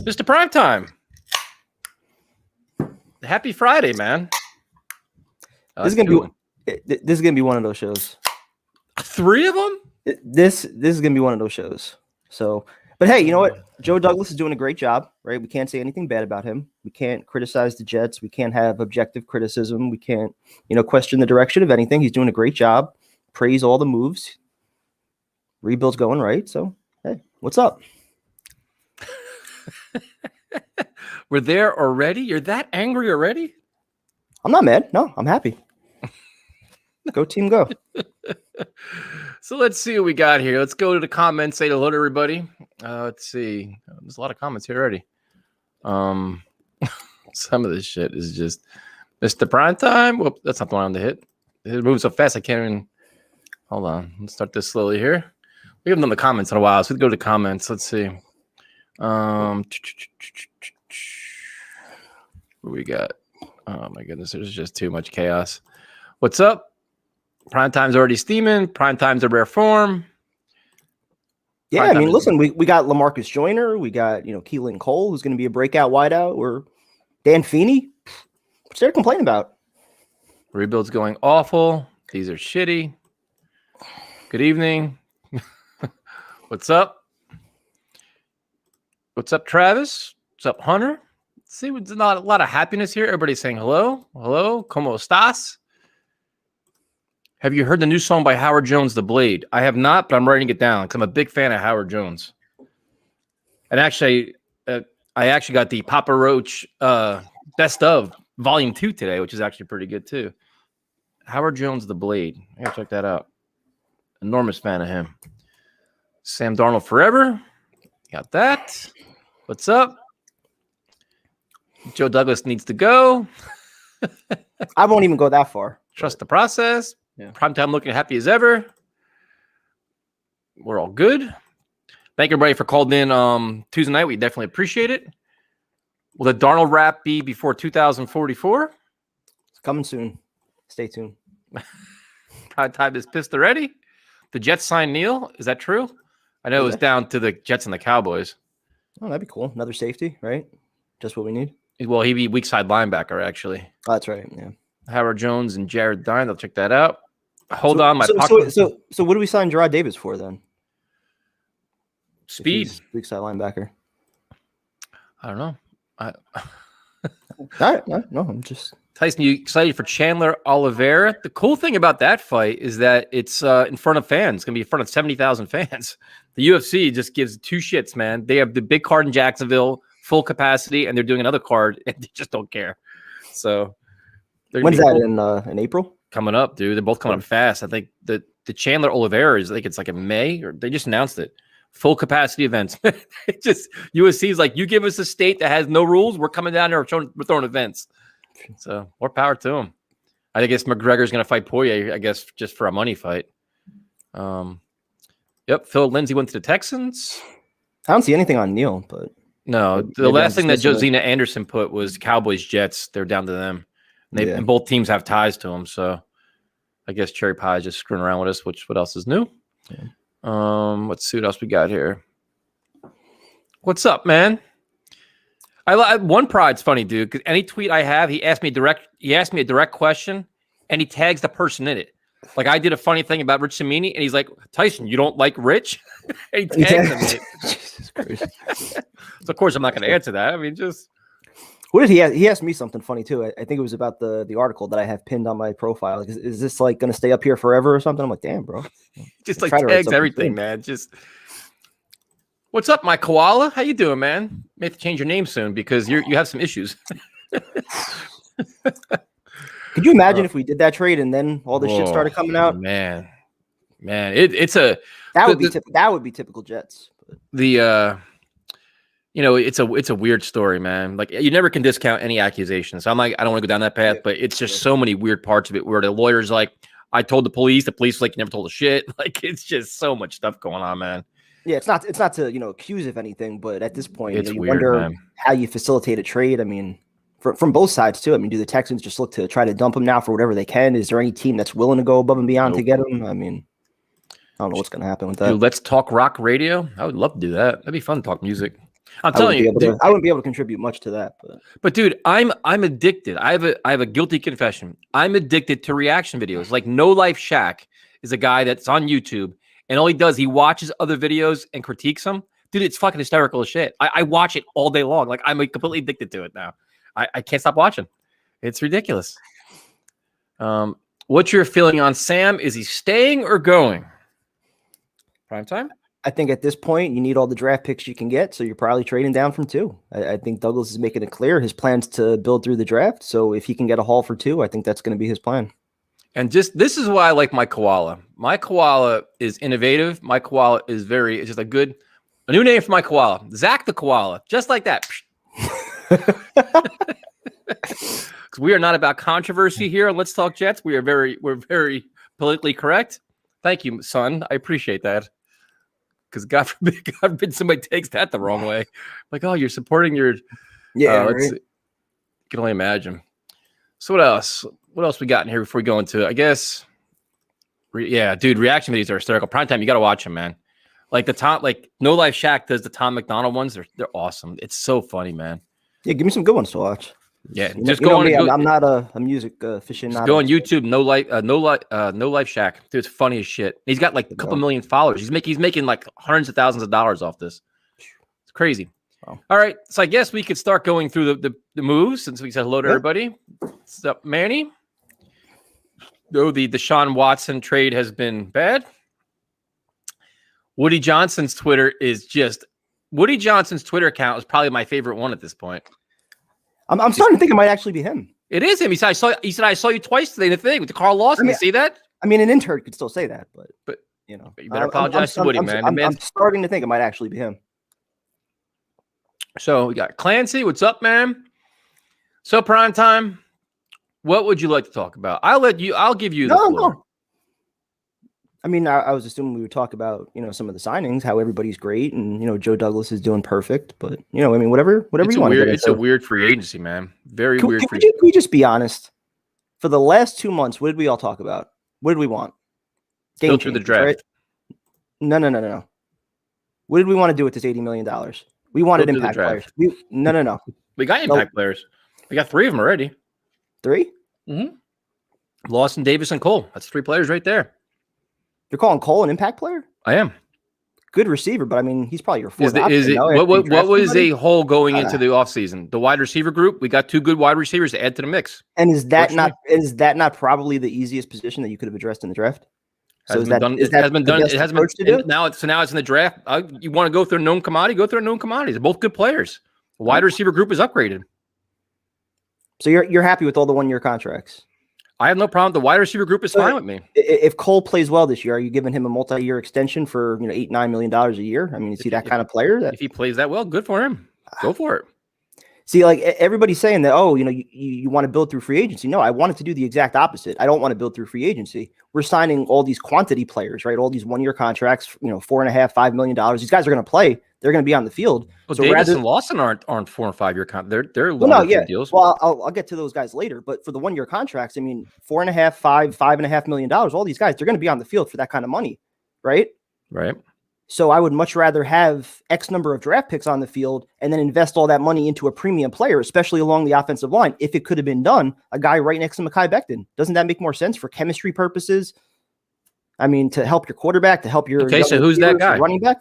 Mr. Primetime. Happy Friday, man. This is gonna be one of those shows. 3 of them? This is gonna be one of those shows. So, but hey, you know what? Joe Douglas is doing a great job, right? We can't say anything bad about him. We can't criticize the Jets. We can't have objective criticism. We can't, question the direction of anything. He's doing a great job. Praise all the moves. Rebuild's going right. So, hey, what's up? We're there already? You're that angry already? I'm not mad. No, I'm happy. Go team, go. So let's see what we got here. Let's go to the comments. Say hello to everybody. Let's see. There's a lot of comments here already. Some of this shit is just Mr. Primetime. Whoop, that's not the one on the hit. It moves so fast I can't even. Hold on. Let's start this slowly here. We haven't done the comments in a while, so we can go to the comments. Let's see. What we got? Oh my goodness, there's just too much chaos. What's up? Primetime's already steaming. Primetime's a rare form. Yeah, I mean, listen, we got LaMarcus Joyner. We got, Keelan Cole, who's going to be a breakout wideout. Or Dan Feeney. What's there to complain about? Rebuild's going awful. These are shitty. Good evening. What's up? What's up, Travis? What's up, Hunter? See, there's not a lot of happiness here. Everybody's saying hello. Hello. ¿Cómo estás? Have you heard the new song by Howard Jones, The Blade? I have not, but I'm writing it down because I'm a big fan of Howard Jones. And actually, I actually got the Papa Roach Best of Volume 2 today, which is actually pretty good too. Howard Jones, The Blade. I gotta check that out. Enormous fan of him. Sam Darnold Forever. Got that. What's up? Joe Douglas needs to go. I won't even go that far. Trust the process. Yeah. Primetime looking happy as ever. We're all good. Thank everybody for calling in Tuesday night. We definitely appreciate it. Will the Darnold wrap be before 2044? It's coming soon. Stay tuned. Primetime is pissed already. The Jets signed Neal. Is that true? I know it was down to the Jets and the Cowboys. Oh, that'd be cool. Another safety, right? Just what we need. Well, he'd be weak side linebacker, actually. Oh, that's right. Yeah. Howard Jones and Jared Dine. I'll check that out. Hold on. So what do we sign Gerard Davis for then? Speed. Weak side linebacker. I don't know. All right. No, I'm just. Tyson, you excited for Chandler Oliveira? The cool thing about that fight is that it's in front of fans. It's going to be in front of 70,000 fans. The UFC just gives 2 shits, man. They have the big card in Jacksonville, full capacity, and they're doing another card, and they just don't care. So, when's that in April? Coming up, dude. They're both coming up fast. I think the Chandler Oliveira is it's like in May, or they just announced it. Full capacity events. Just UFC is like, you give us a state that has no rules, we're coming down there, we're throwing events. So more power to him. I guess McGregor's going to fight Poirier, I guess, just for a money fight. Yep. Phil Lindsay went to the Texans. I don't see anything on Neal, but no, the last thing that Josina Anderson put was Cowboys Jets. They're down to them. And both teams have ties to them. So I guess Cherry Pie is just screwing around with us. What else is new? Yeah. Let's see what else we got here. What's up, man? One Pride's funny, dude, because any tweet I have, he asked me a direct question, and he tags the person in it. Like I did a funny thing about Rich Cimini, and he's like, Tyson, you don't like Rich? And he tags him in it. Jesus Christ. So of course I'm not going to answer that. I mean, just what did he ask? He asked me something funny too. I think it was about the article that I have pinned on my profile. Like, is this like going to stay up here forever or something? I'm like, damn, bro. Just like tags everything, man. Just. What's up, my koala? How you doing, man? May have to change your name soon because you have some issues. Could you imagine if we did that trade and then all this shit started coming out? Man, it's a that would be typical Jets. But. It's a weird story, man. Like you never can discount any accusations. So I'm like, I don't want to go down that path, but it's just so many weird parts of it where the lawyer's like, I told the police was like, you never told us shit. Like it's just so much stuff going on, man. Yeah, it's not to accuse of anything, but at this point, it's you weird, wonder man. How you facilitate a trade. I mean, from both sides too. I mean, do the Texans just look to try to dump him now for whatever they can? Is there any team that's willing to go above and beyond to get him? I mean, I don't know what's going to happen with that. Dude, let's talk rock radio. I would love to do that. That'd be fun to talk music. I'm telling you, dude, I wouldn't be able to contribute much to that. But dude, I'm addicted. I have a guilty confession. I'm addicted to reaction videos. Like No Life Shaq is a guy that's on YouTube, and all he does, he watches other videos and critiques them. Dude, it's fucking hysterical as shit. I watch it all day long. Like, I'm completely addicted to it now. I can't stop watching. It's ridiculous. What's your feeling on Sam? Is he staying or going? Prime time? I think at this point, you need all the draft picks you can get, so you're probably trading down from 2. I think Douglas is making it clear his plans to build through the draft. So if he can get a haul for 2, I think that's going to be his plan. And just this is why I like my koala. My koala is innovative. My koala is it's just a new name for my koala. Zach the koala. Just like that. Because we are not about controversy here on Let's Talk Jets. We're very politically correct. Thank you, son. I appreciate that. Because God forbid somebody takes that the wrong way. Like, oh, you're supporting your right. You can only imagine. So what else? What else we got in here before we go into it? I guess, dude, reaction videos are hysterical. Primetime, you got to watch them, man. Like No Life Shaq does the Tom McDonald ones. They're awesome. It's so funny, man. Yeah, give me some good ones to watch. Yeah, just go on. I'm not a music aficionado. Go on YouTube. No Life Shaq. Dude, it's funny as shit. He's got like a couple million followers. He's making like hundreds of thousands of dollars off this. It's crazy. Wow. All right, so I guess we could start going through the moves since we said hello to everybody. What's up, Manny? Oh, the Deshaun Watson trade has been bad. Woody Johnson's Twitter account is probably my favorite one at this point. I'm starting to think it might actually be him. It is him. He said I saw you twice today in the thing with the Carl Lawson. You see that? I mean, an intern could still say that, but you better apologize to Woody, man. I'm starting to think it might actually be him. So we got Clancy. What's up, man? So Primetime, what would you like to talk about? I'll give you the floor. No. I mean, I was assuming we would talk about, some of the signings, how everybody's great, and Joe Douglas is doing perfect. But I mean, whatever you want. It's a weird free agency, man. Very weird. Can we just be honest? For the last 2 months, what did we all talk about? What did we want? Go through the draft. Right? No. What did we want to do with this $80 million? We wanted impact players. No. We got impact players. We got 3 of them already. 3? Mm-hmm. Lawson, Davis, and Cole. That's 3 players right there. You're calling Cole an impact player? I am. Good receiver, but I mean, he's probably your 4th option. What was a hole going into the offseason? The wide receiver group, we got 2 good wide receivers to add to the mix. And is that not probably the easiest position that you could have addressed in the draft? So it has been done. It has been now it's in the draft. You want to go through a known commodity? Go through a known commodity. They're both good players. The wide receiver group is upgraded. So you're happy with all the 1-year contracts? I have no problem. The wide receiver group is fine with me. If Cole plays well this year, are you giving him a multi-year extension for $8-9 million a year? I mean, is he that kind of player? If he plays that well, good for him. Go for it. See, like everybody's saying that, you want to build through free agency. No, I wanted to do the exact opposite. I don't want to build through free agency. We're signing all these quantity players, right? All these 1-year contracts, $4.5-5 million. These guys are going to play. They're going to be on the field. Well, so Davis and Lawson aren't 4 and 5-year contracts. They're longer deals. Well, I'll get to those guys later. But for the 1-year contracts, I mean, $4.5-5.5 million. All these guys, they're going to be on the field for that kind of money, right? Right. So I would much rather have X number of draft picks on the field and then invest all that money into a premium player, especially along the offensive line. If it could have been done, a guy right next to Mekhi Becton. Doesn't that make more sense for chemistry purposes? I mean, to help your quarterback, to help your so who's that guy? Running back?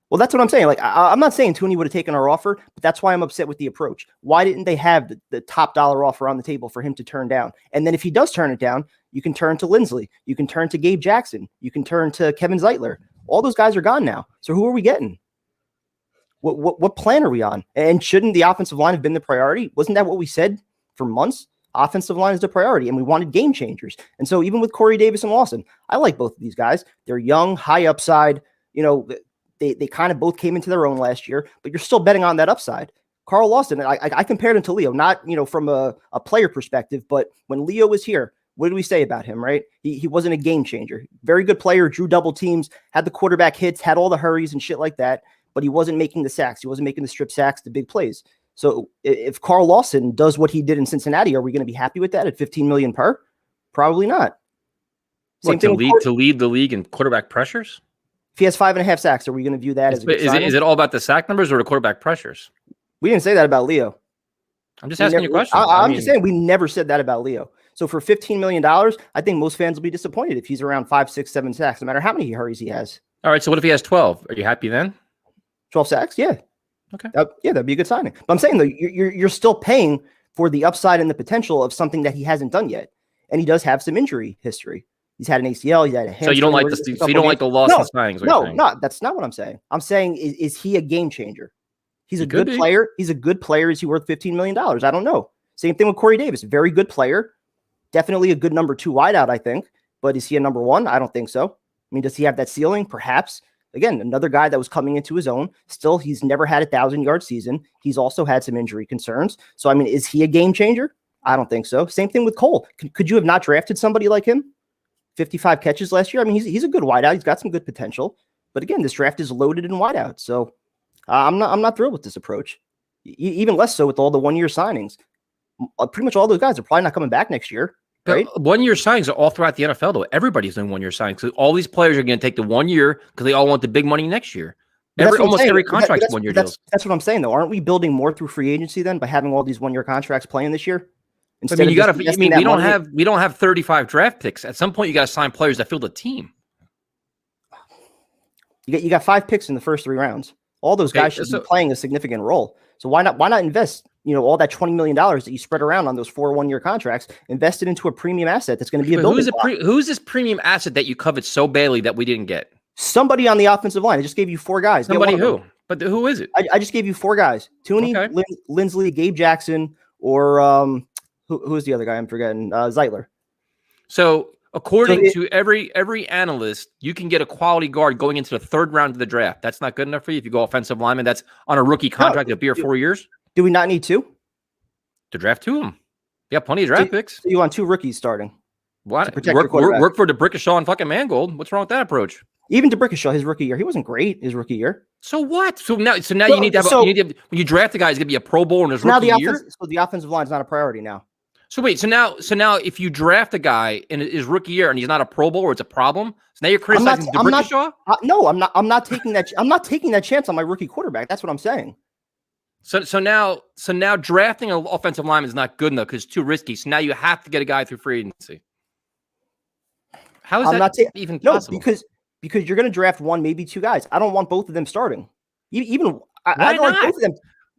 Well, that's what I'm saying. Like, I'm not saying Tooney would have taken our offer, but that's why I'm upset with the approach. Why didn't they have the top dollar offer on the table for him to turn down? And then if he does turn it down, you can turn to Lindsley. You can turn to Gabe Jackson. You can turn to Kevin Zeitler. All those guys are gone now. So who are we getting? What plan are we on? And shouldn't the offensive line have been the priority? Wasn't that what we said for months? Offensive line is the priority, and we wanted game changers. And so even with Corey Davis and Lawson, I like both of these guys. They're young, high upside. They kind of both came into their own last year, but you're still betting on that upside. Carl Lawson, I compared him to Leo, not from a player perspective, but when Leo was here, what did we say about him, right? He wasn't a game changer. Very good player, drew double teams, had the quarterback hits, had all the hurries and shit like that, but he wasn't making the sacks. He wasn't making the strip sacks, the big plays. So if Carl Lawson does what he did in Cincinnati, are we going to be happy with that at $15 million per? Probably not. To lead the league in quarterback pressures? If he has 5.5 sacks, are we going to view that as a good signing? Is it all about the sack numbers or the quarterback pressures? We didn't say that about Leo. I'm just asking you a question. I'm just saying we never said that about Leo. So for $15 million, I think most fans will be disappointed if he's around 5, 6, 7 sacks, no matter how many hurries he has. All right. So what if he has 12? Are you happy then? 12 sacks? Yeah. Okay. That'd be a good signing. But I'm saying though, you're still paying for the upside and the potential of something that he hasn't done yet, and he does have some injury history. He's had an ACL. He's had a hamstring. So you don't like the loss in signings? No, that's not what I'm saying. I'm saying is he a game changer? He's a good player. He's a good player. Is he worth $15 million? I don't know. Same thing with Corey Davis. Very good player. Definitely a good number 2 wideout, I think. But is he a number 1? I don't think so. I mean, does he have that ceiling? Perhaps. Again, another guy that was coming into his own. Still, he's never had a 1,000-yard season. He's also had some injury concerns. So, I mean, is he a game changer? I don't think so. Same thing with Cole. Could you have not drafted somebody like him? 55 catches last year. I mean, he's a good wideout. He's got some good potential. But again, this draft is loaded in wideout. So I'm not thrilled with this approach. Even less so with all the 1-year signings. Pretty much all those guys are probably not coming back next year. Right? 1-year signings are all throughout the NFL, though. Everybody's doing 1-year signings. So all these players are going to take the 1 year because they all want the big money next year. Almost every contract is 1-year deals. That's what I'm saying, though. Aren't we building more through free agency then by having all these 1-year contracts playing this year? I mean, we don't have 35 draft picks. At some point, you got to sign players that fill the team. You got 5 picks in the first 3 rounds. All those guys should be playing a significant role. So why not invest? All that $20 million that you spread around on those 4 1-year contracts, invest it into a premium asset that's going to be a building block. Who's this premium asset that you covet so badly that we didn't get? Somebody on the offensive line. I just gave you 4 guys. Somebody who? But who is it? I just gave you 4 guys: Tooney, Lindsley, Gabe Jackson, or who's the other guy? I'm forgetting. Zeitler. So according to every analyst, you can get a quality guard going into the 3rd round of the draft. That's not good enough for you. If you go offensive lineman, that's on a rookie contract of 3 or 4 years. Do we not need 2? To draft 2 of them. You got plenty of draft picks. So you want 2 rookies starting. What? Work for DeBrickashaw and fucking Mangold. What's wrong with that approach? Even DeBrickashaw, his rookie year, he wasn't great his rookie year. So what? So now you need to have when you draft the guy, he's gonna be a Pro Bowl in his rookie year. So the offensive line is not a priority now. So wait, so now if you draft a guy in his rookie year and he's not a Pro Bowl or it's a problem, so now you're criticizing DeBrickashaw? No, I'm not. I'm not taking that. I'm not taking that chance on my rookie quarterback. That's what I'm saying. So now drafting an offensive lineman is not good enough because it's too risky. So now you have to get a guy through free agency. How is that even possible? No, because you're going to draft 1, maybe 2 guys. I don't want both of them starting. I don't like both of them.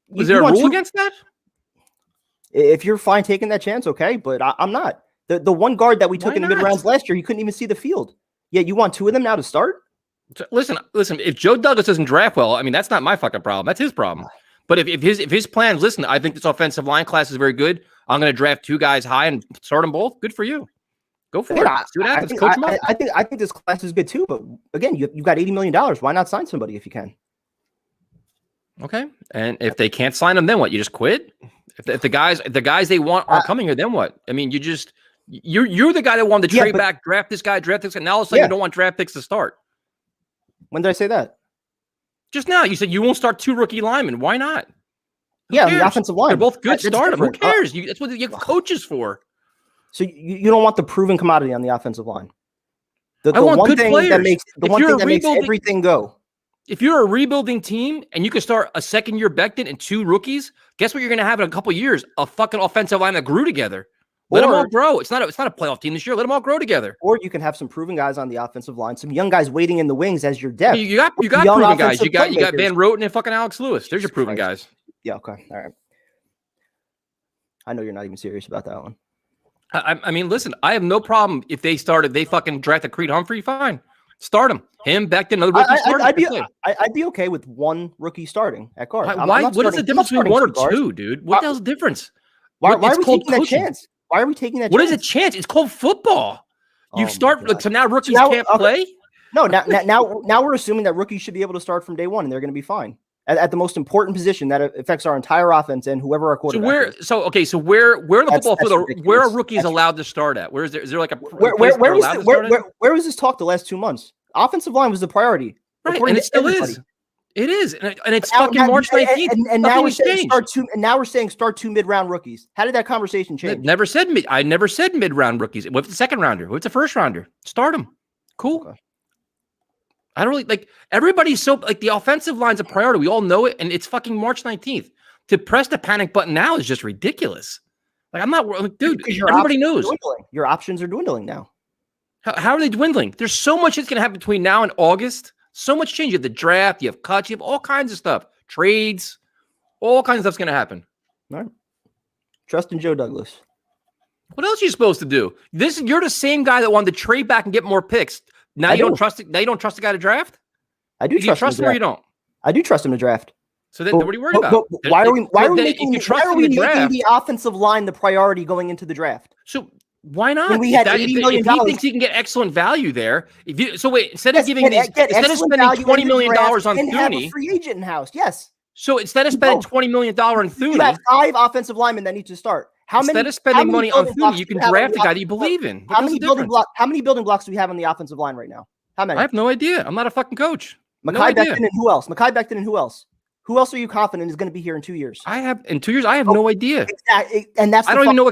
Was there a rule against that? If you're fine taking that chance, okay, but I'm not. The one guard that we took in the mid-rounds last year, you couldn't even see the field. Yeah, you want 2 of them now to start? Listen. If Joe Douglas doesn't draft well, I mean, that's not my fucking problem. That's his problem. But if his plans, listen, I think this offensive line class is very good. I'm going to draft 2 guys high and start them both. Good for you. Go for it. See what happens. Coach them up. I think this class is good too. But again, you've got $80 million. Why not sign somebody if you can? Okay. And if they can't sign them, then what? You just quit? If the guys they want aren't coming here, then what? I mean, you're the guy that wanted to trade back, draft this guy. And now all of a sudden you don't want draft picks to start. When did I say that? Just now. You said you won't start 2 rookie linemen. Why not? The offensive line. They're both good. Start them. Who cares? That's what you have coaches for. So you don't want the proven commodity on the offensive line. The I want one good thing players. that makes everything go. If you're a rebuilding team and you can start a 2nd-year Becton and 2 rookies, guess what you're going to have in a couple years? A fucking offensive line that grew together. Let them all grow. It's not a playoff team this year. Let them all grow together. Or you can have some proven guys on the offensive line, some young guys waiting in the wings as your depth. You got proven guys. You got Van Roten and fucking Alex Lewis. There's your proven guys. Yeah. Okay. All right. I know you're not even serious about that one. I mean, listen, I have no problem if they fucking drafted Creed Humphrey, fine. Start him. Him, Becton, another rookie. I'd be okay with 1 rookie starting at guard. What is the difference between 1 or 2, dude? What the hell's the difference? Why are we taking that chance? Why are we taking that chance? What is a chance? It's called football. So now rookies can't play? No, now we're assuming that rookies should be able to start from day 1 and they're going to be fine. At the most important position that affects our entire offense and whoever our quarterback is. So where in the football field where are rookies allowed to start at? Is there like a where was this talk the last 2 months? Offensive line was the priority, right? And it still is. It is, and it's fucking March 19th. And now we're saying start 2. And now we're saying start 2 mid-round rookies. How did that conversation change? I never said mid-round rookies. What's the 2nd rounder? What's the 1st rounder? Start them. Cool. Okay. I don't really like everybody's so like the offensive line's a priority. We all know it, and it's fucking March 19th. To press the panic button now is just ridiculous. Like, I'm not like, dude, everybody knows your options are dwindling now. How are they dwindling? There's so much that's gonna happen between now and August. So much change. You have the draft, you have cuts, you have all kinds of stuff, trades, all kinds of stuff's gonna happen. All right. Trust in Joe Douglas. What else are you supposed to do? You're the same guy that wanted to trade back and get more picks. Now you don't trust it. Now you don't trust the guy to draft. I do trust him or you don't. I do trust him to draft. So then, what are you worried about? Why are we making the offensive line the priority going into the draft? So why not? When we had $80 million, if he thinks he can get excellent value there, instead of spending $20 million on Thuney, have a free agent in house, yes. So instead of spending $20 million on Thuney, you have 5 offensive linemen that need to start. Instead of spending money on Thuney, you can draft a guy that you believe in. How many building blocks do we have on the offensive line right now? How many? I have no idea. I'm not a fucking coach. Mekhi Becton and who else? Mekhi Becton and who else? Who else are you confident is going to be here in 2 years? I have no idea. Exactly, and that's I don't even know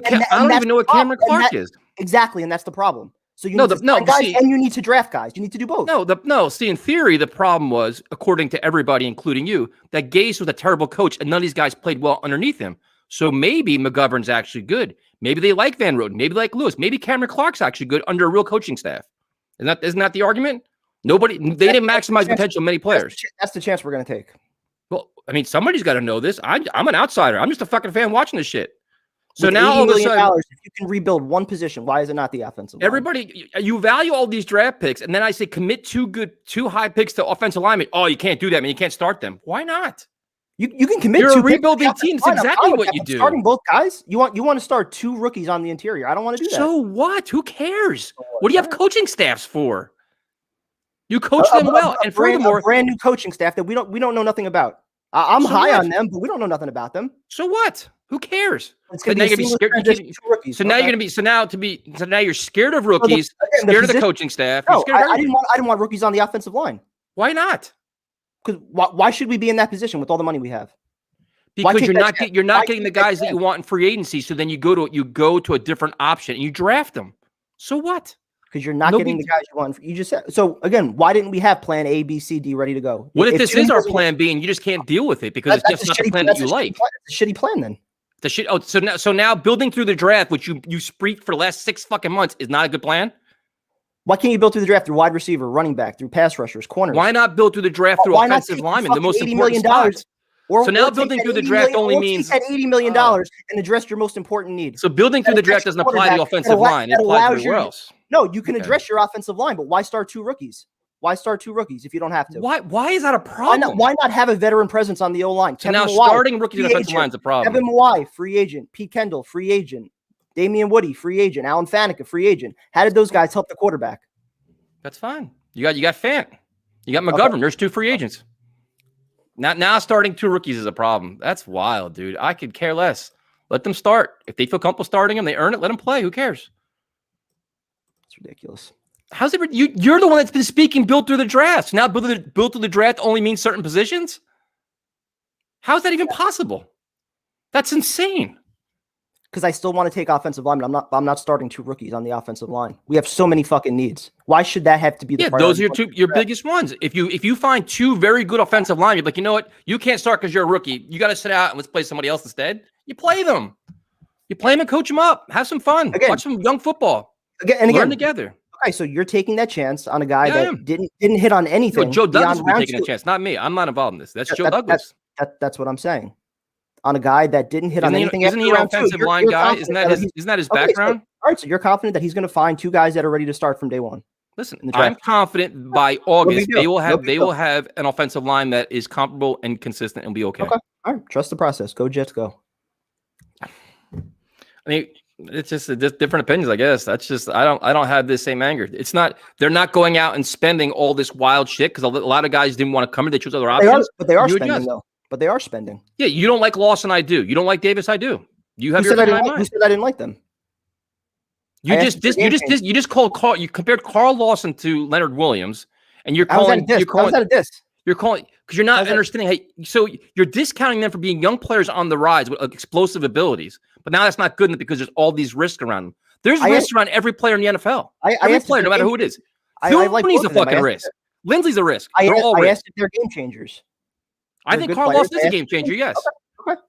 what Cameron Clark is. Exactly, and that's the problem. So you need guys, and you need to draft guys. You need to do both. See, in theory, the problem was, according to everybody, including you, that Gase was a terrible coach, and none of these guys played well underneath him. So maybe McGovern's actually good. Maybe they like Van Roten. Maybe they like Lewis. Maybe Cameron Clark's actually good under a real coaching staff. Isn't that the argument? They didn't maximize potential of many players. That's the chance we're going to take. Well, I mean, somebody's got to know this. I'm an outsider. I'm just a fucking fan watching this shit. So with now all of a sudden, if you can rebuild one position, why is it not the offensive line? Everybody, you value all these draft picks, and then I say commit two high picks to offensive linemen. Oh, you can't do that, man. You can't start them. Why not? You can commit. You're a rebuilding team. It's exactly what you do. Starting both guys. You want to start 2 rookies on the interior. I don't want to do that. So what? Who cares? What do you have coaching staffs for? You coach them well, and furthermore, a brand new coaching staff that we don't know nothing about. I'm high on them, but we don't know nothing about them. So what? Who cares? It's going to be scared. So now you're going to be. So now you're scared of rookies, scared of the coaching staff. No, I didn't want rookies on the offensive line. Why not? Because why should we be in that position with all the money we have? Because you're not getting the guys that you want in free agency. So then you go to a different option and you draft them. So what? Because you're not getting the guys you want. You just said so. Again, why didn't we have plan A, B, C, D ready to go? What if this is our plan B and you just can't deal with it because it's just not the plan that you like? It's a shitty plan then. So now building through the draft, which you spreaked for the last 6 fucking months, is not a good plan. Why can't you build through the draft through wide receiver, running back, through pass rushers, corners? Why not build through the draft through offensive linemen, the most important spots? So now building through the draft only means that $80 million and address your most important need. So building through the draft doesn't apply to the offensive line. It applies everywhere else. No, you can address your offensive line, but why start 2 rookies? Why start 2 rookies if you don't have to? Why is that a problem? Why not have a veteran presence on the O-line? So now starting rookies on the offensive line is a problem. Kevin Mawai, free agent. Pete Kendall, free agent. Damian Woody, free agent. Alan Faneca, free agent. How did those guys help the quarterback? That's fine. You got Fant. You got McGovern. Okay. There's 2 free agents. Now starting 2 rookies is a problem. That's wild, dude. I could care less. Let them start. If they feel comfortable starting them, they earn it. Let them play. Who cares? It's ridiculous. How's it? You're the one that's been speaking built through the draft. So now built through the draft only means certain positions? How is that even possible? That's insane. Because I still want to take offensive linemen. I'm not starting 2 rookies on the offensive line. We have so many fucking needs. Why should that have to be the priority? Those are your biggest ones. If you find 2 very good offensive linemen, you're like, you know what? You can't start because you're a rookie. You got to sit out and let's play somebody else instead. You play them. You play them and coach them up. Have some fun. Watch some young football. Learn together. Okay, so you're taking that chance on a guy that didn't hit on anything. No, Joe Douglas will be taking a chance, not me. I'm not involved in this. That's Joe Douglas. That's what I'm saying. On a guy that didn't hit on anything. Isn't he an offensive line guy? Isn't that his background? All right, so you're confident that he's going to find 2 guys that are ready to start from day 1. Listen, I'm confident by August they will have an offensive line that is comparable and consistent and be okay. Okay, all right, trust the process. Go Jets, go. I mean, it's just different opinions, I guess. That's just I don't have this same anger. It's not they're not going out and spending all this wild shit because a lot of guys didn't want to come in. They chose other options. But they are spending though. But they are spending. Yeah, you don't like Lawson, I do. You don't like Davis, I do. You have Who said I didn't like them? You just called Carl. You compared Carl Lawson to Leonard Williams, and you're calling. You're calling that a diss. You're calling because you're not understanding. Hey, so you're discounting them for being young players on the rise with explosive abilities. But now that's not good enough because there's all these risks around them. There's risks around every player in the NFL. Every player, no matter who it is. He's a fucking risk. Lindsey's a risk. I They're all asked risks. if they're game changers. I think Carl Lawson is a game changer, yes. Okay.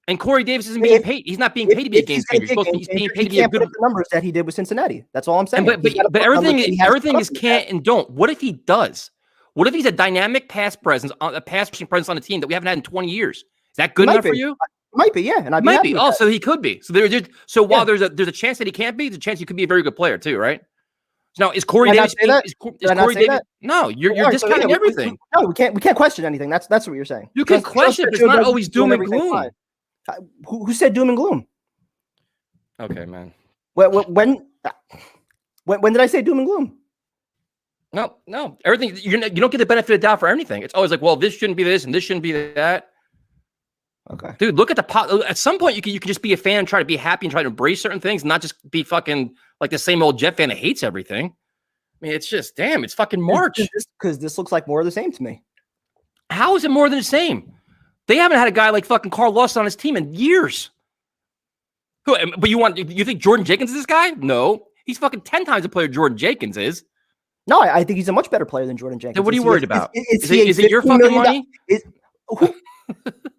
And Corey Davis isn't being paid. He's not being paid to be a game changer. He's being paid to be a good. Put up the numbers that he did with Cincinnati. That's all I'm saying. But everything is can't and don't. What if he does? What if he's a dynamic pass presence, a pass rushing presence on the team that we haven't had in 20 years? Is that good enough for you? Might be, yeah. And I might be. Oh, so he could be. So while there's a chance that he can't be, there's a chance he could be a very good player too, right? So now is Corey Davis? Is Corey Davis? No, you're discounting everything. No, we can't question anything. That's what you're saying. You can question it, but it's not always doom and gloom. Who said doom and gloom? Okay, man. When did I say doom and gloom? No. Everything you don't get the benefit of the doubt for anything. It's always like, well, this shouldn't be this and this shouldn't be that. Okay, dude, look at the pot. At some point, you can just be a fan, try to be happy, and try to embrace certain things, and not just be fucking like the same old Jet fan that hates everything. I mean, it's just damn. It's fucking March. Because this looks like more of the same to me. How is it more than the same? They haven't had a guy like fucking Carl Lawson on his team in years. But you think Jordan Jenkins is this guy? No, he's fucking 10 times the player Jordan Jenkins is. No, I think he's a much better player than Jordan Jenkins. Then what are you worried about? Is it your fucking money?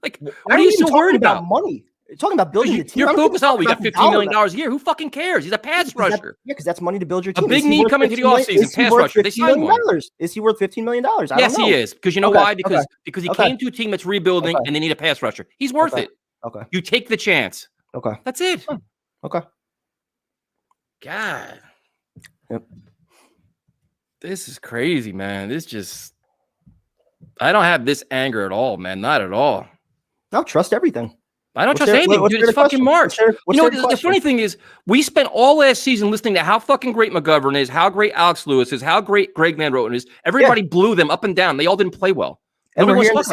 Like, what are you so worried about? Money. You're talking about building the team. You're focused on we got $15 million a year. Who fucking cares? He's a pass rusher. Because that's money to build your team. A big need coming to the offseason. Pass rusher. They signed one. Is he worth $15 million? Yes, he is. Because you know why? Because he came to a team that's rebuilding and they need a pass rusher. He's worth it. Okay. You take the chance. Okay. That's it. Okay. God. Yep. This is crazy, man. I don't have this anger at all, man. Not at all. No, trust everything. I don't trust anything, dude. It's fucking March. The funny thing is, we spent all last season listening to how fucking great McGovern is, how great Alex Lewis is, how great Greg Van Roten is. Everybody blew them up and down. They all didn't play well. And we're hearing the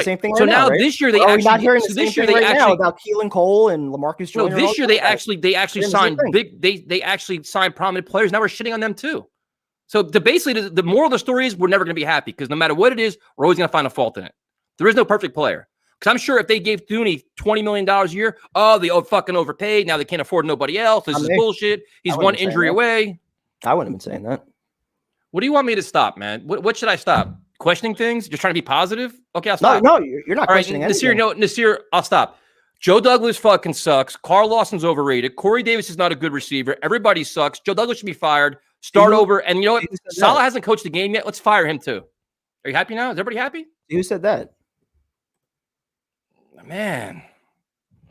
same thing right now. Right? This year they actually not hearing the same thing right now about Keelan Cole and LaMarcus Joyner. No, this year they actually signed big. They actually signed prominent players. Now we're shitting on them too. So basically, the moral of the story is we're never going to be happy because no matter what it is, we're always going to find a fault in it. There is no perfect player. Because I'm sure if they gave Thuney $20 million a year, they fucking overpaid. Now they can't afford nobody else. This is bullshit. He's one injury away. I wouldn't have been saying that. What do you want me to stop, man? What should I stop? Questioning things? You're trying to be positive? Okay, I'll stop. No, you're not questioning anything. Nasir, I'll stop. Joe Douglas fucking sucks. Carl Lawson's overrated. Corey Davis is not a good receiver. Everybody sucks. Joe Douglas should be fired. Start over. And you know what? Salah hasn't coached the game yet. Let's fire him too. Are you happy now? Is everybody happy? Who said that? Man.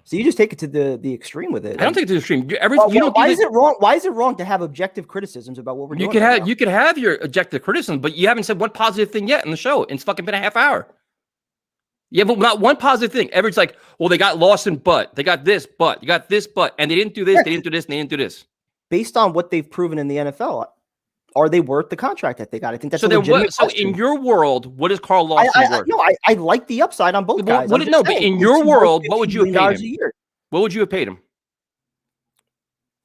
So you just take it to the extreme with it. I don't take it to the extreme. Why is it wrong? Why is it wrong to have objective criticisms about what we're doing? You could have your objective criticism, but you haven't said one positive thing yet in the show. It's fucking been a half hour. Yeah, but not one positive thing. Everyone's like, well, they got Lawson, but they got this, but you got this, but, and they didn't do this, they didn't do this, and they didn't do this. Based on what they've proven in the NFL, are they worth the contract that they got? I think that's so. So in your world, what is Carl Lawson worth? No, I like the upside on both guys. But in your world, what would you have paid him? What would you have paid him?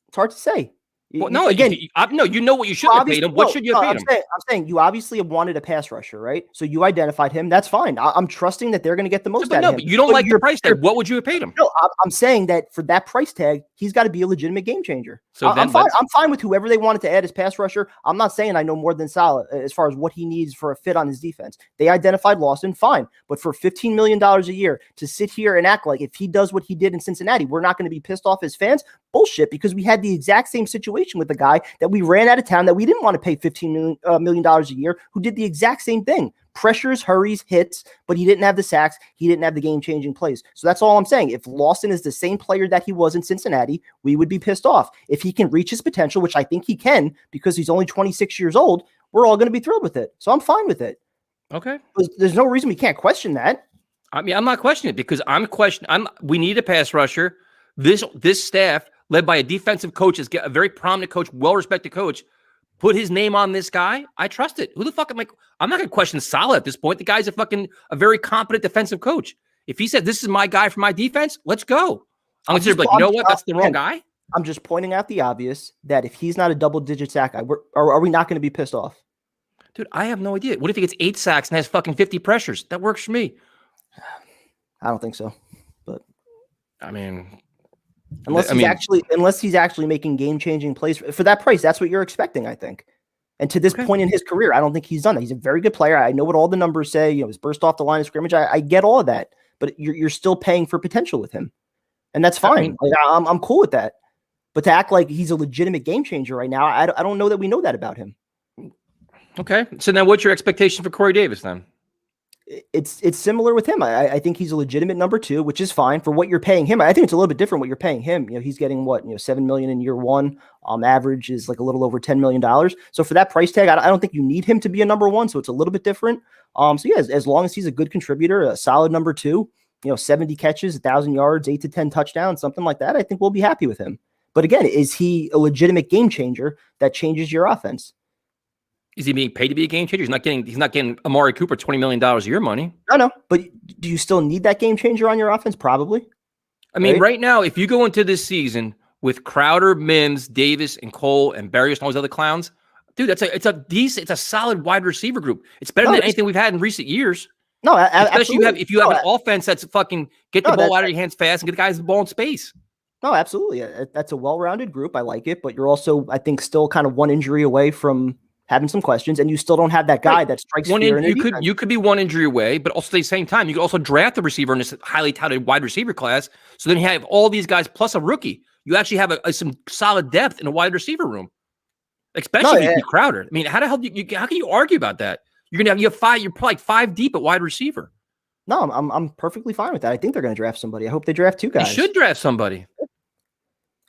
It's hard to say. Well, no, again, you know what you should have paid him. What should you have paid him? I'm saying you obviously wanted a pass rusher, right? So you identified him. That's fine. I'm trusting that they're going to get the most out of him. But you don't like the price tag. What would you have paid him? No, I'm saying that for that price tag, he's got to be a legitimate game changer. So I'm fine with whoever they wanted to add as pass rusher. I'm not saying I know more than Salah as far as what he needs for a fit on his defense. They identified Lawson, fine. But for $15 million a year to sit here and act like if he does what he did in Cincinnati, we're not going to be pissed off as fans, bullshit, because we had the exact same situation with the guy that we ran out of town that we didn't want to pay $15 million a year, who did the exact same thing. Pressures, hurries, hits, but he didn't have the sacks. He didn't have the game-changing plays. So that's all I'm saying. If Lawson is the same player that he was in Cincinnati, we would be pissed off. If he can reach his potential, which I think he can because he's only 26 years old, we're all going to be thrilled with it. So I'm fine with it. Okay. There's no reason we can't question that. I mean, I'm not questioning it because we need a pass rusher. This staff, led by a defensive coach, is a very prominent coach, well-respected coach, put his name on this guy. I trust it. Who the fuck am I? I'm not going to question Salah at this point. The guy's a very competent defensive coach. If he said, this is my guy for my defense, let's go. I'm going to be like, you know what? That's the wrong guy. I'm just pointing out the obvious that if he's not a double-digit sack guy, are we not going to be pissed off? Dude, I have no idea. What if he gets 8 sacks and has fucking 50 pressures? That works for me. I don't think so. But I mean, unless he's actually making game-changing plays for that price, that's what you're expecting, I think. And to this point in his career, I don't think he's done that. He's a very good player. I know what all the numbers say. He's burst off the line of scrimmage. I get all of that, but you're still paying for potential with him, and that's fine. I'm cool with that. But to act like he's a legitimate game changer right now, I don't know that we know that about him. Okay, so now what's your expectation for Corey Davis then? It's similar with him. I think he's a legitimate number 2, which is fine for what you're paying him. I think it's a little bit different what you're paying him. He's getting what, $7 million in year 1. Average is like a little over $10 million. So for that price tag, I don't think you need him to be a number 1. So it's a little bit different. So yeah, as long as he's a good contributor, a solid number 2, 70 catches, 1,000 yards, 8 to 10 touchdowns, something like that, I think we'll be happy with him. But again, is he a legitimate game changer that changes your offense? Is he being paid to be a game changer? He's not getting Amari Cooper $20 million a year money. No. But do you still need that game changer on your offense? Probably. I mean, right now, if you go into this season with Crowder, Mims, Davis, and Cole, and Berrios, and all those other clowns, dude, it's a solid wide receiver group. It's better than anything we've had in recent years. No, especially if you have an offense that's fucking get the ball out of your hands fast and get the guys the ball in space. No, absolutely. That's a well-rounded group. I like it, but you're also, I think, still kind of one injury away from having some questions, and you still don't have that guy that strikes fear. You could be one injury away, but also at the same time, you could also draft a receiver in this highly touted wide receiver class. So then you have all these guys plus a rookie. You actually have some solid depth in a wide receiver room, especially if you keep Crowder. I mean, how the hell how can you argue about that? You're probably 5 deep at wide receiver. No, I'm perfectly fine with that. I think they're going to draft somebody. I hope they draft 2 guys. They should draft somebody.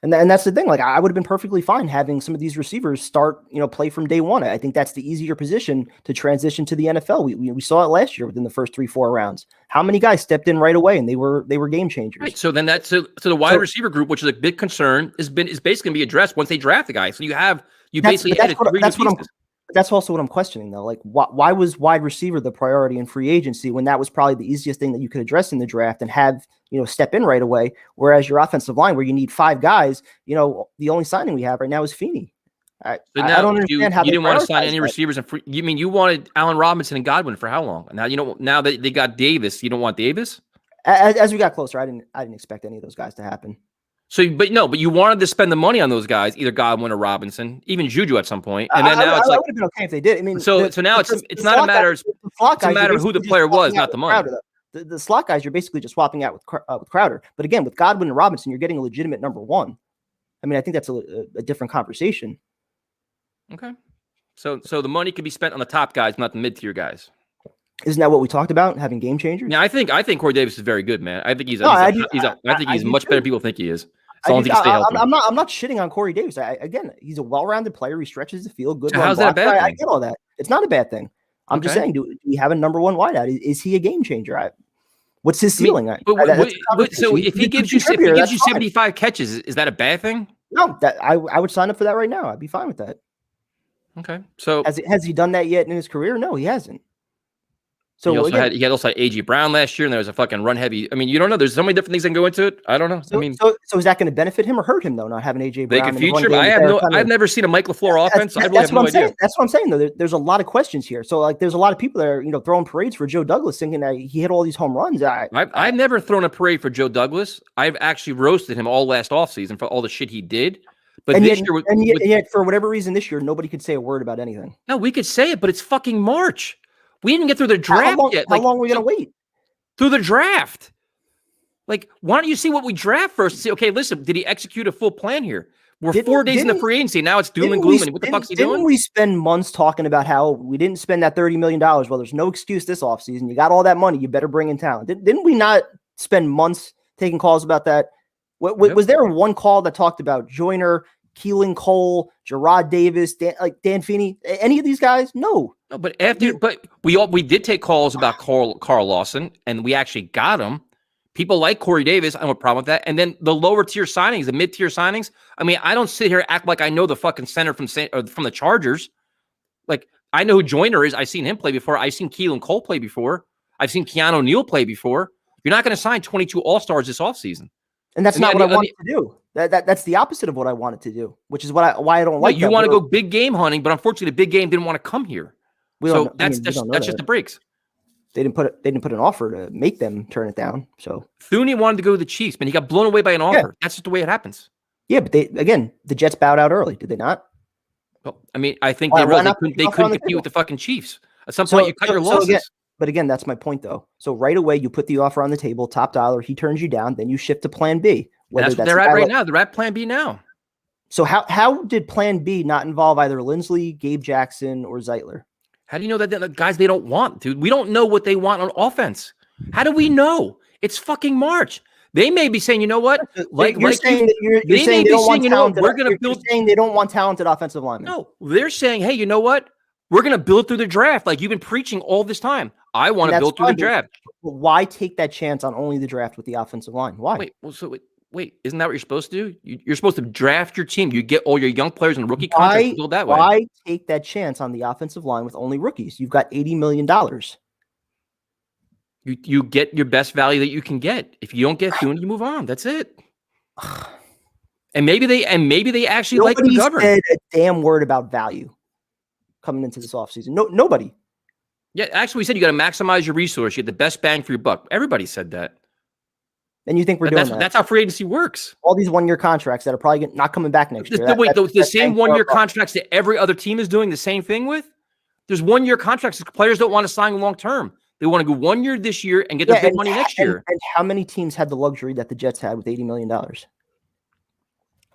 And that's the thing. Like, I would have been perfectly fine having some of these receivers start, play from day 1. I think that's the easier position to transition to the NFL. We saw it last year within the first 3-4 rounds. How many guys stepped in right away and they were game changers? Right. So then the wide receiver group, which is a big concern, is basically going to be addressed once they draft the guy. So that's also what I'm questioning, though. Like, why was wide receiver the priority in free agency when that was probably the easiest thing that you could address in the draft and have, step in right away? Whereas your offensive line, where you need 5 guys, the only signing we have right now is Feeney. I don't understand how you didn't want to sign any receivers. You wanted Allen Robinson and Godwin for how long? Now that they got Davis, you don't want Davis? As we got closer, I didn't expect any of those guys to happen. But you wanted to spend the money on those guys, either Godwin or Robinson, even Juju at some point. And then now I would have been okay if they did. I mean, so now it's not a matter. It's a matter of who the player was, not the money. The slot guys, you're basically just swapping out with Crowder. But again, with Godwin and Robinson, you're getting a legitimate number 1. I mean, I think that's a different conversation. Okay, so the money could be spent on the top guys, not the mid-tier guys. Isn't that what we talked about, having game changers? Yeah, I think Corey Davis is very good, man. I think he's much better than people think he is. As long as he can stay healthy. I'm not shitting on Corey Davis. Again, he's a well-rounded player. He stretches the field. Good. So how's that a bad thing? I get all that. It's not a bad thing. I'm just saying, do we have a number 1 wideout? Is he a game changer? What's his ceiling? So if he gives you 75 catches, is that a bad thing? No, I would sign up for that right now. I'd be fine with that. Okay. So has he done that yet in his career? No, he hasn't. So he also had A.J. Brown last year, and there was a fucking run heavy. I mean, you don't know. There's so many different things that can go into it. I don't know. So is that going to benefit him or hurt him though? Not having A.J. Brown. They could future. I've never seen a Mike LaFleur offense. So that's what I'm saying. That's what I'm saying though. There's a lot of questions here. So like, there's a lot of people that are throwing parades for Joe Douglas, thinking that he hit all these home runs. I've never thrown a parade for Joe Douglas. I've actually roasted him all last offseason for all the shit he did. But yet, for whatever reason, this year nobody could say a word about anything. No, we could say it, but it's fucking March. We didn't get through the draft yet. How long are we going to wait? Through the draft. Like, why don't you see what we draft first? See, okay, listen, did he execute a full plan here? We're 4 days in the free agency. Now it's doom and gloom. What the fuck's he doing? Didn't we spend months talking about how we didn't spend that $30 million? Well, there's no excuse this offseason. You got all that money. You better bring in talent. Didn't we not spend months taking calls about that? Was there one call that talked about Joyner, Keelan Cole, Gerard Davis, Dan Feeney, any of these guys? No, but we did take calls about Carl Lawson, and we actually got him. People like Corey Davis. I don't have a problem with that. And then the lower tier signings, the mid tier signings. I mean, I don't sit here and act like I know the fucking center from the Chargers. Like, I know who Joyner is. I've seen him play before. I've seen Keelan Cole play before. I've seen Keanu Neal play before. You're not going to sign 22 All-Stars this offseason. And that's not what I wanted to do. That's the opposite of what I wanted to do, which is why I don't like. You want to go big game hunting, but unfortunately, the big game didn't want to come here. So that's just the breaks. They didn't put an offer to make them turn it down. So Thuney wanted to go to the Chiefs, but he got blown away by an offer. That's just the way it happens. Yeah, but the Jets bowed out early, did they not? Well, I mean, I think they realized they couldn't compete with the fucking Chiefs. At some point, you cut your losses. But again, that's my point, though. So right away, you put the offer on the table, top dollar. He turns you down. Then you shift to Plan B. That's what they're at right now. They're at Plan B now. So how did Plan B not involve either Lindsley, Gabe Jackson, or Zeitler? How do you know that the guys they don't want, dude? We don't know what they want on offense. How do we know? It's fucking March. They may be saying, you know what? They don't want talented offensive linemen. No, they're saying, hey, you know what? We're going to build through the draft like you've been preaching all this time. I want to build through the draft. Why take that chance on only the draft with the offensive line? Why? Wait, isn't that what you're supposed to do? You're supposed to draft your team. You get all your young players and rookie contracts build that way. Why take that chance on the offensive line with only rookies? You've got $80 million. You get your best value that you can get. If you don't get Thune, you move on. That's it. And maybe they actually like the governor. Said a damn word about value coming into this offseason. Nobody. Yeah, actually, we said you got to maximize your resource. You get the best bang for your buck. Everybody said that. And you think we're doing that? That's how free agency works. All these one-year contracts that are probably not coming back next year. The same one-year contracts that every other team is doing the same thing with? There's one-year contracts. Players don't want to sign long-term. They want to go 1 year this year and get their big money next year. And how many teams had the luxury that the Jets had with $80 million?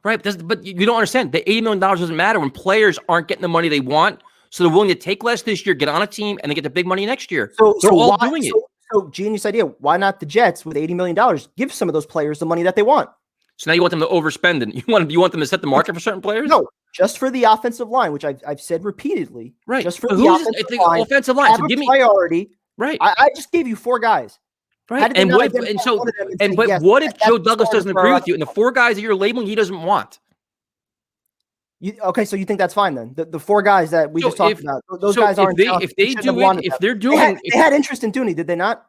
Right, but you don't understand. The $80 million doesn't matter when players aren't getting the money they want, so they're willing to take less this year, get on a team, and they get the big money next year. So they're all doing it. So genius idea. Why not the Jets with $80 million? Give some of those players the money that they want. So now you want them to overspend it. You want them to set the market for certain players? No, just for the offensive line, which I've said repeatedly. Right. Just for the offensive line. So give me priority. Right. I just gave you 4 guys. Right. What if Joe Douglas doesn't agree with you? And the 4 guys that you're labeling, he doesn't want. Okay, so you think that's fine then? The 4 guys that we just talked about, those guys aren't. They had interest in Thuney, did they not?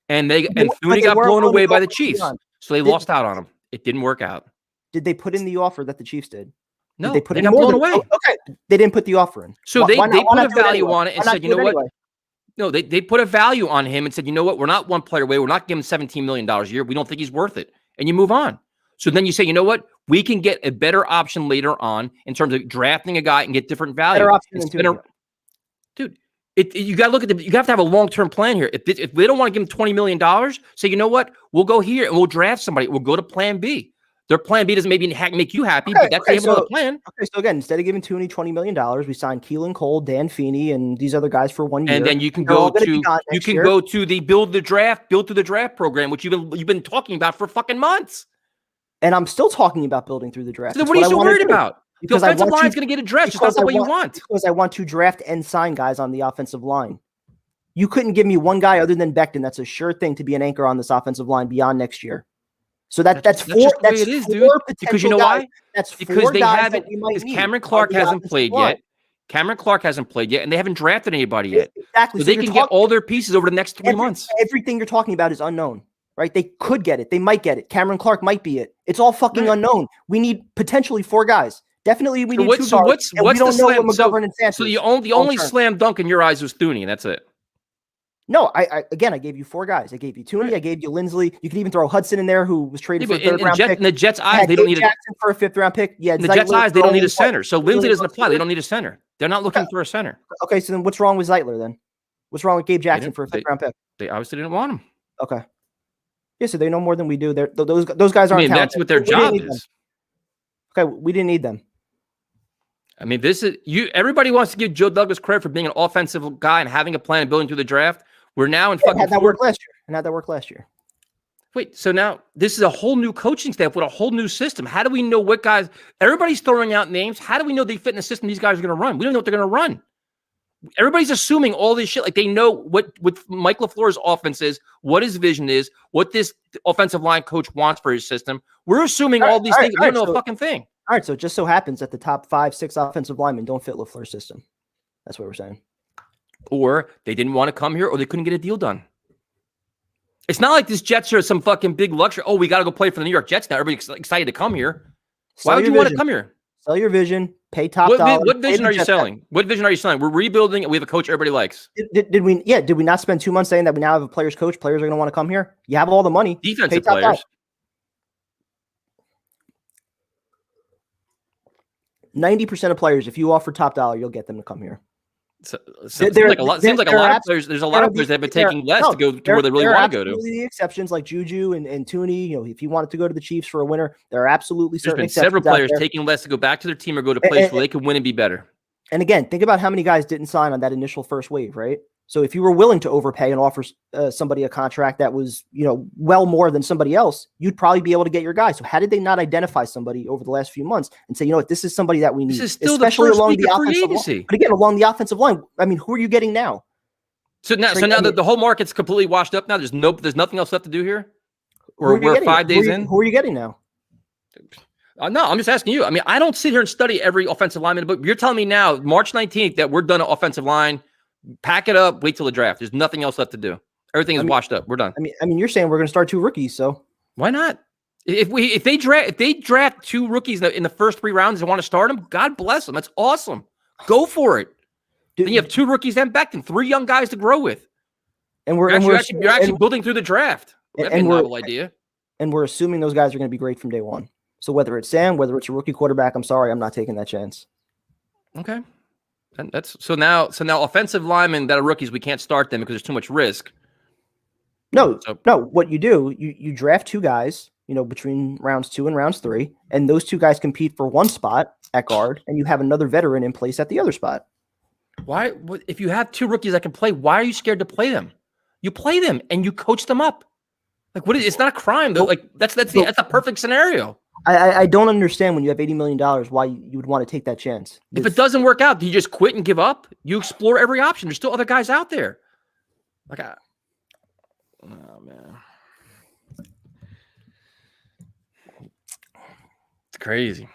And Thuney got blown away by the Chiefs, so they lost out on him. It didn't work out. Did they put in the offer that the Chiefs did? No, they got blown away. Okay, they didn't put the offer in. So they put a value on it and said, you know what? No, they put a value on him and said, you know what? We're not one player away. We're not giving him $17 million a year. We don't think he's worth it. And you move on. So then you say, you know what? We can get a better option later on in terms of drafting a guy and get different value. Better option dude, you got to look at you have to have a long-term plan here. If they don't want to give him $20 million, say, you know what? We'll go here and we'll draft somebody. We'll go to Plan B. Their Plan B doesn't maybe make you happy, but that's another plan. Okay, so again, instead of giving Thuney $20 million, we signed Keelan Cole, Dan Feeney, and these other guys for 1 year. And then you can go to the build to the draft program, which you've been talking about for fucking months. And I'm still talking about building through the draft. So what are you so worried about? The offensive line is going to get addressed. Just not the way you want. Because I want to draft and sign guys on the offensive line. You couldn't give me one guy other than Becton that's a sure thing to be an anchor on this offensive line beyond next year. So that's 4. That's the way it is, dude. Because you know why? That's because they haven't. Because Cameron Clark hasn't played yet. Cameron Clark hasn't played yet, and they haven't drafted anybody yet. Exactly. So they can get all their pieces over the next 3 months. Everything you're talking about is unknown, right? They could get it. They might get it. Cameron Clark might be it. It's all fucking unknown. We need potentially 4 guys. Definitely, we need 2 guards. We don't know what McGovern and Sanchez. So the only slam dunk in your eyes was Thuney, and that's it. No, I gave you 4 guys. I gave you Thuney. I gave you Lindsley. You could even throw Hudson in there, who was traded for a 3rd round pick. In the Jets' eyes, they don't need Jackson for a 5th round pick. Yeah, in the Jets' eyes, they don't need a center. So Lindsley doesn't apply. They don't need a center. They're not looking for a center. Okay, so then what's wrong with Zeitler then? What's wrong with Gabe Jackson for a 5th round pick? They obviously didn't want him. Okay. Yeah, so they know more than we do. Those guys aren't. That's what their job is. Okay, we didn't need them. I mean, this is you. Everybody wants to give Joe Douglas credit for being an offensive guy and having a plan and building through the draft. We're now in fucking. Had that work last year. Wait, so now this is a whole new coaching staff with a whole new system. How do we know what guys? Everybody's throwing out names. How do we know they fit in the system these guys are going to run? We don't know what they're going to run. Everybody's assuming all this shit. Like they know what Mike LaFleur's offense is, what his vision is, what this offensive line coach wants for his system. We're assuming all these things. We don't know a fucking thing. All right, so it just so happens that the top 5, 6 offensive linemen don't fit LaFleur's system. That's what we're saying. Or they didn't want to come here, or they couldn't get a deal done. It's not like this Jets are some fucking big luxury. Oh, we got to go play for the New York Jets now. Everybody's excited to come here. Why would you want to come here? Sell your vision. Pay top dollar. What vision are you selling? What vision are you selling? We're rebuilding, and we have a coach everybody likes. Did we not spend 2 months saying that we now have a players coach? Players are going to want to come here. You have all the money. Defensive players. 90% of players, if you offer top dollar, you'll get them to come here. So seems like a lot of players. There's a lot of players that have been taking less to go to where they really want to go to. The exceptions like Juju and Tooney, you know, if he wanted to go to the Chiefs for a winner, there are absolutely certain There's been several players taking less to go back to their team or go to place where they can win and be better. And again, think about how many guys didn't sign on that initial first wave, right? So if you were willing to overpay and offer somebody a contract that was, you know, well more than somebody else, you'd probably be able to get your guy. So how did they not identify somebody over the last few months and say, you know what, this is somebody that we need, this is still especially the first along week the of free offensive agency. line. But again, along the offensive line, I mean, who are you getting now? So now the whole market's completely washed up. Now there's nothing else left to do here. Or we're 5 days in. Who are you getting now? No, I'm just asking you. I mean, I don't sit here and study every offensive lineman, but you're telling me now, March 19th, that we're done at offensive line. Pack it up. Wait till the draft. There's nothing else left to do. Everything is washed up. We're done. I mean, you're saying we're going to start 2 rookies, so why not? If they draft 2 rookies in the first 3 rounds and want to start them, God bless them. That's awesome. Go for it. Then you have 2 rookies and Becton, 3 young guys to grow with. And you're actually building through the draft. That'd be a novel idea. And we're assuming those guys are going to be great from day one. So whether it's Sam, whether it's a rookie quarterback, I'm sorry, I'm not taking that chance. Okay. And so now offensive linemen that are rookies, we can't start them because there's too much risk. No. What you do, you draft 2 guys, you know, between rounds 2 and rounds 3, and those 2 guys compete for 1 spot at guard, and you have another veteran in place at the other spot. Why? If you have 2 rookies that can play, why are you scared to play them? You play them and you coach them up. Like it's not a crime though. Like that's a perfect scenario. I don't understand when you have $80 million why you would want to take that chance. If it doesn't work out, do you just quit and give up? You explore every option. There's still other guys out there. Like, oh man, it's crazy.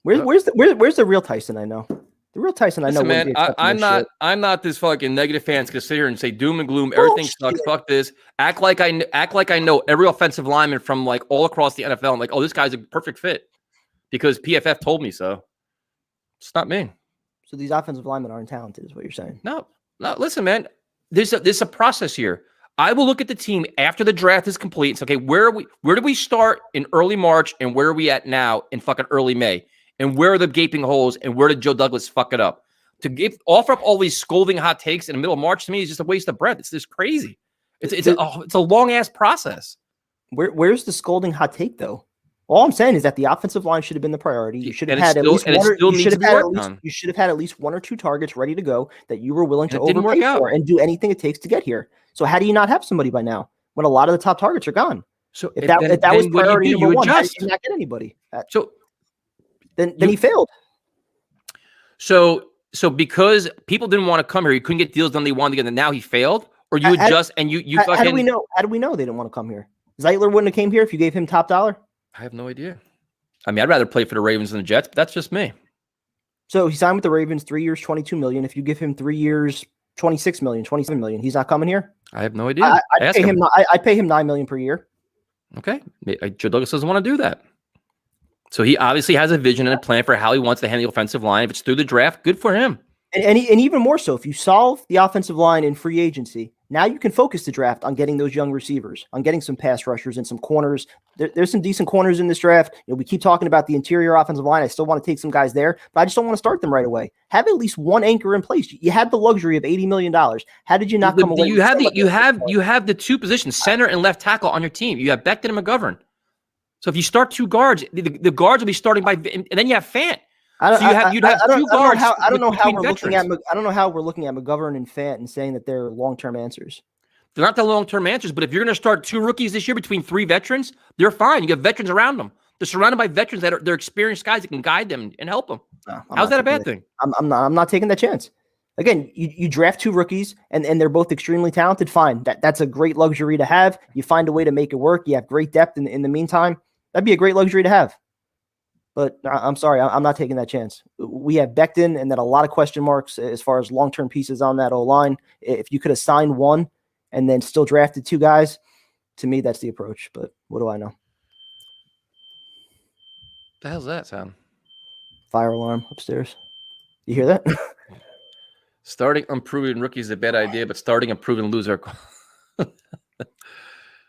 Where's the real Tyson I know? The real Tyson I know. Listen, man, I'm not this fucking negative fan that's gonna sit here and say doom and gloom. Everything sucks. Fuck this. Act like I know every offensive lineman from like all across the NFL. I'm like, oh, this guy's a perfect fit because PFF told me so. It's not me. So these offensive linemen aren't talented, is what you're saying? No. Listen, man. There's a process here. I will look at the team after the draft is complete and say, okay, where do we start in early March and where are we at now in fucking early May? And where are the gaping holes and where did Joe Douglas fuck it up? To offer up all these scolding hot takes in the middle of March to me is just a waste of breath. It's just crazy. It's a long ass process. Where's the scolding hot take though? All I'm saying is that the offensive line should have been the priority. You should have had at least 1 or 2 targets ready to go that you were willing to overpay for and do anything it takes to get here. So how do you not have somebody by now when a lot of the top targets are gone? So if that was priority number 1, how did you not get anybody? Then he failed. So because people didn't want to come here, you couldn't get deals done they wanted to get, and now he failed, or you adjust and you fucking. How do we know? How do we know they didn't want to come here? Zeitler wouldn't have came here if you gave him top dollar. I have no idea. I mean, I'd rather play for the Ravens than the Jets, but that's just me. So he signed with the Ravens 3 years, $22 million. If you give him 3 years, $26 million, $27 million, he's not coming here. I have no idea. I'd pay him $9 million per year. Okay, Joe Douglas doesn't want to do that. So he obviously has a vision and a plan for how he wants to handle the offensive line. If it's through the draft, good for him. And even more so, if you solve the offensive line in free agency, now you can focus the draft on getting those young receivers, on getting some pass rushers and some corners. There's some decent corners in this draft. You know, we keep talking about the interior offensive line. I still want to take some guys there, but I just don't want to start them right away. Have at least 1 anchor in place. You had the luxury of $80 million. How did you not come away? You have the 2 positions, center and left tackle, on your team. You have Becton and McGovern. So if you start 2 guards, the guards will be starting by, and then you have Fant. You'd have 2 guards. I don't know how we're looking at McGovern and Fant and saying that they're long-term answers. They're not the long-term answers, but if you're going to start 2 rookies this year between 3 veterans, they're fine. You got veterans around them. They're surrounded by veterans they're experienced guys that can guide them and help them. No, how's that a bad thing? I'm not taking that chance. Again, you draft 2 rookies and they're both extremely talented. Fine, that's a great luxury to have. You find a way to make it work. You have great depth in the meantime. That'd be a great luxury to have. But I'm sorry, I'm not taking that chance. We have Becton and then a lot of question marks as far as long-term pieces on that O-line. If you could have signed 1 and then still drafted 2 guys, to me, that's the approach. But what do I know? The hell's that sound? Fire alarm upstairs. You hear that? Starting unproven rookie is a bad idea, but starting a proven loser.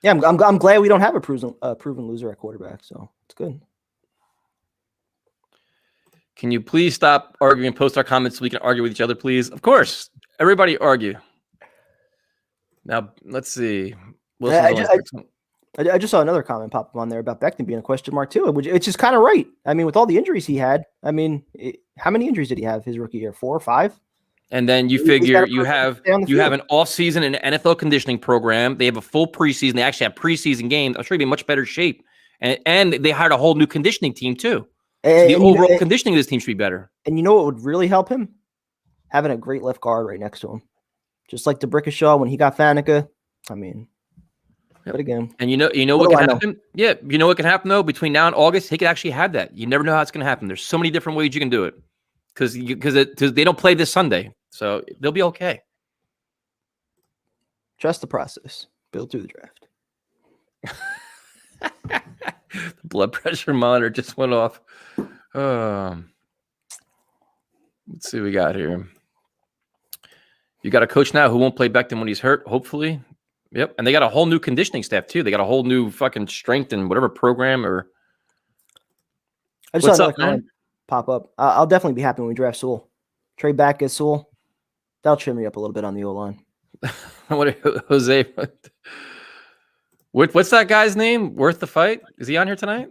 Yeah, I'm glad we don't have a proven loser at quarterback, so it's good. Can you please stop arguing and post our comments so we can argue with each other, please? Of course. Everybody argue. Now, let's see. I just saw another comment pop up on there about Becton being a question mark too, which is kind of right. I mean, with all the injuries he had, I mean, how many injuries did he have his rookie year? 4 or 5? And then you figure you have an off-season and an NFL conditioning program. They have a full preseason. They actually have preseason games. I'm sure he'd be in much better shape. And they hired a whole new conditioning team too. So the overall conditioning of this team should be better. And you know what would really help him? Having a great left guard right next to him. Just like DeBrickashaw when he got Faneca. I mean, but again. And you know what can happen? Yeah, you know what can happen though? Between now and August, he could actually have that. You never know how it's going to happen. There's so many different ways you can do it. Because they don't play this Sunday. So they'll be okay. Trust the process. Build through the draft. The blood pressure monitor just went off. Let's see what we got here. You got a coach now who won't play Becton when he's hurt, hopefully. Yep. And they got a whole new conditioning staff, too. They got a whole new fucking strength and whatever program or. I just saw another pop up. I'll definitely be happy when we draft Sewell. Trade back as Sewell. That'll trim me up a little bit on the O-line. What, Jose? What's that guy's name? Worth the fight? Is he on here tonight?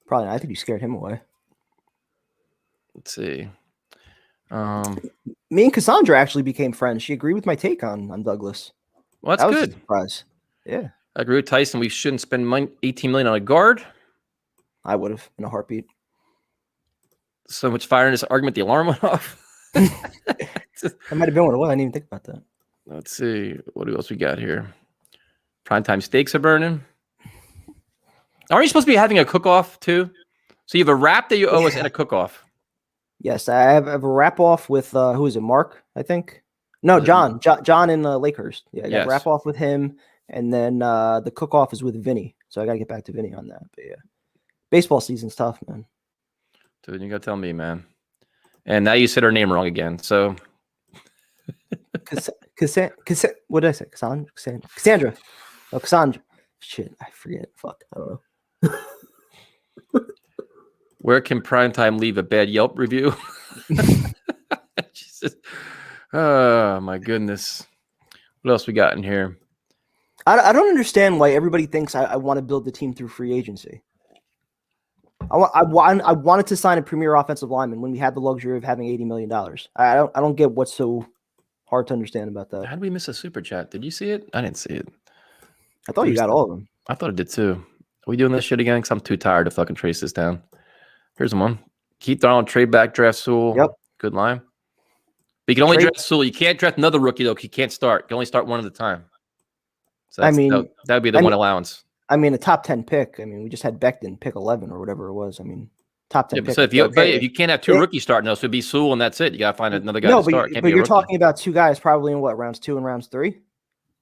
Probably not. I think you scared him away. Let's see. Me and Cassandra actually became friends. She agreed with my take on Douglas. Well, that's good. Was a surprise. Yeah. I agree with Tyson. We shouldn't spend $18 million on a guard. I would have in a heartbeat. So much fire in this argument. The alarm went off. That might have been what it was. I didn't even think about that. Let's see. What else we got here? Primetime steaks are burning. Aren't you supposed to be having a cook-off too? So you have a wrap that you owe us and a cook-off. Yes, I have a wrap-off with, who is it, Mark, I think? No, John in Lakehurst. Yeah, I got a wrap-off with him, and then the cook-off is with Vinny. So I got to get back to Vinny on that. But yeah, baseball season's tough, man. Dude, you got to tell me, man. And now you said her name wrong again, so. What did I say? Cassandra. Oh, Cassandra. Shit, I forget. Fuck, I don't know. Where can Primetime leave a bad Yelp review? Jesus. Oh, my goodness. What else we got in here? I don't understand why everybody thinks I want to build the team through free agency. I wanted to sign a premier offensive lineman when we had the luxury of having $80 million. I don't get what's so hard to understand about that. How did we miss a super chat? Did you see it? I didn't see it. I thought you got all of them. I thought I did too. Are we doing this shit again? Because I'm too tired to fucking trace this down. Here's one. Keith Donald, trade back, draft Sewell. Yep. Good line. But you can only draft Sewell. You can't draft another rookie, though, because you can't start. You can only start one at a time. So that would be the one allowance. I mean, a top 10 pick. I mean, we just had Becton pick 11 or whatever it was. I mean, top 10 pick. So if you can't have two rookies starting, though, so it'd be Sewell and that's it. You got to find another guy to start. But you're talking about two guys probably in what, rounds 2 and rounds 3?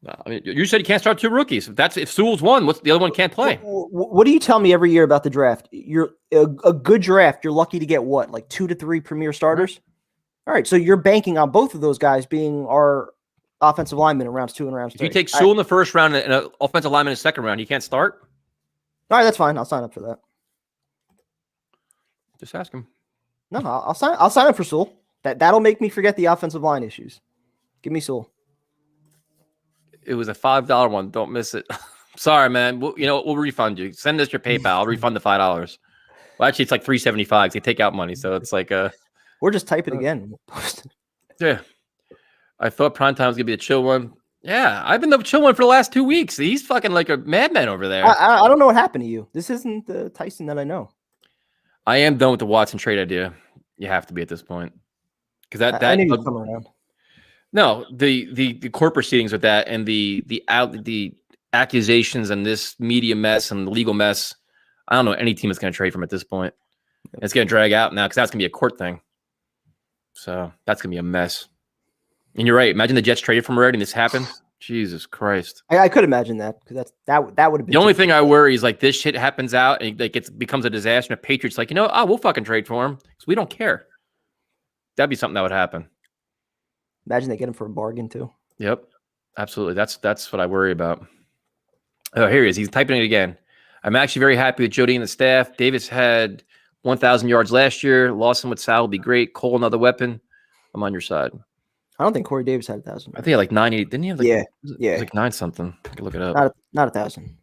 I mean, you said you can't start two rookies. If Sewell's one, what's the other one can't play? What do you tell me every year about the draft? You're a good draft. You're lucky to get what, like 2 to 3 premier starters? All right, so you're banking on both of those guys being our offensive linemen in rounds 2 and rounds 3. If you take Sewell in the first round and an offensive lineman in the second round, you can't start? All right, that's fine. I'll sign up for that. Just ask him. No, I'll sign up for Sewell. That'll make me forget the offensive line issues. Give me Sewell. It was a $5 one. Don't miss it. Sorry, man. We'll refund you. Send us your PayPal. I'll refund the $5. Well, actually, it's like $3.75. They take out money, so it's like Or just type it again. We'll post it. Yeah. I thought Primetime was gonna be a chill one. Yeah, I've been the chill one for the last 2 weeks. He's fucking like a madman over there. I don't know what happened to you. This isn't the Tyson that I know. I am done with the Watson trade idea. You have to be at this point because I need to come around. No, the court proceedings with that and the accusations and this media mess and the legal mess. I don't know any team that's going to trade from at this point. It's going to drag out now because that's going to be a court thing. So that's going to be a mess. And you're right. Imagine the Jets traded from already and this happened. Jesus Christ. I could imagine that because that would have been the only thing I worry is like this shit happens out and like it becomes a disaster. And the Patriots like, we'll fucking trade for him because we don't care. That'd be something that would happen. Imagine they get him for a bargain too. Yep, absolutely. That's what I worry about. Oh, here he is. He's typing it again. I'm actually very happy with Jody and the staff. Davis had 1,000 yards last year. Lawson with Sal would be great. Cole, another weapon. I'm on your side. I don't think Corey Davis had 1,000. I think he had like 90. Didn't he have like, yeah. It was like 9 something. I can look it up. Not 1,000.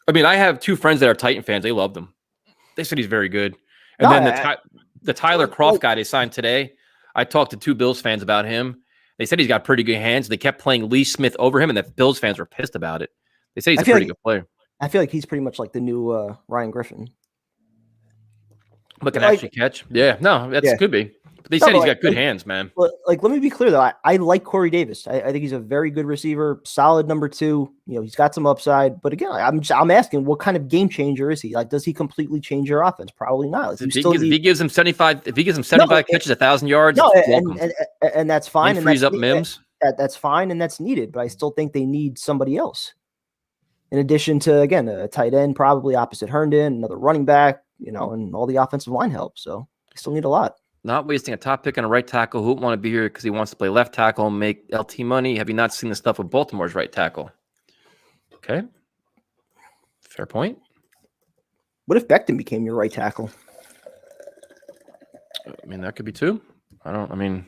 I mean, I have 2 friends that are Titan fans. They loved him. They said he's very good. And then the Tyler Croft guy they signed today, I talked to 2 Bills fans about him. They said he's got pretty good hands. They kept playing Lee Smith over him, and the Bills fans were pissed about it. They say he's a pretty good player. I feel like he's pretty much like the new Ryan Griffin. But can actually catch. Yeah, no, could be. But they said he's got good hands, man. Let me be clear, though. I like Corey Davis. I think he's a very good receiver, solid number 2. He's got some upside. But again, I'm asking, what kind of game changer is he? Like, does he completely change your offense? Probably not. If he gives him 75, catches, 1,000 yards, and that's fine. He frees up Mims. That's fine, and that's needed. But I still think they need somebody else. In addition to, again, a tight end, probably opposite Herndon, another running back, and all the offensive line help. So they still need a lot. Not wasting a top pick on a right tackle who won't want to be here because he wants to play left tackle and make LT money. Have you not seen the stuff with Baltimore's right tackle? Okay. Fair point. What if Becton became your right tackle? I mean, that could be too. I'm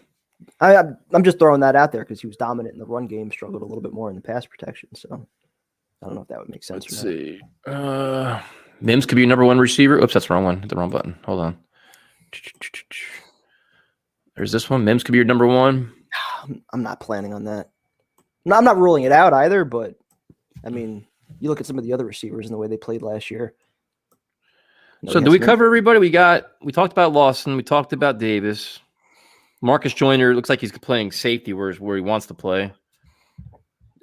just throwing that out there because he was dominant in the run game, struggled a little bit more in the pass protection. So I don't know if that would make sense. Let's see. Mims could be your number 1 receiver. Oops, that's the wrong one. Hit the wrong button. Hold on. There's this one. Mims could be your number 1. I'm not planning on that. No, I'm not ruling it out either, but I mean, you look at some of the other receivers and the way they played last year. So do we cover everybody? We talked about Lawson. We talked about Davis. Marcus Joyner looks like he's playing safety where he wants to play.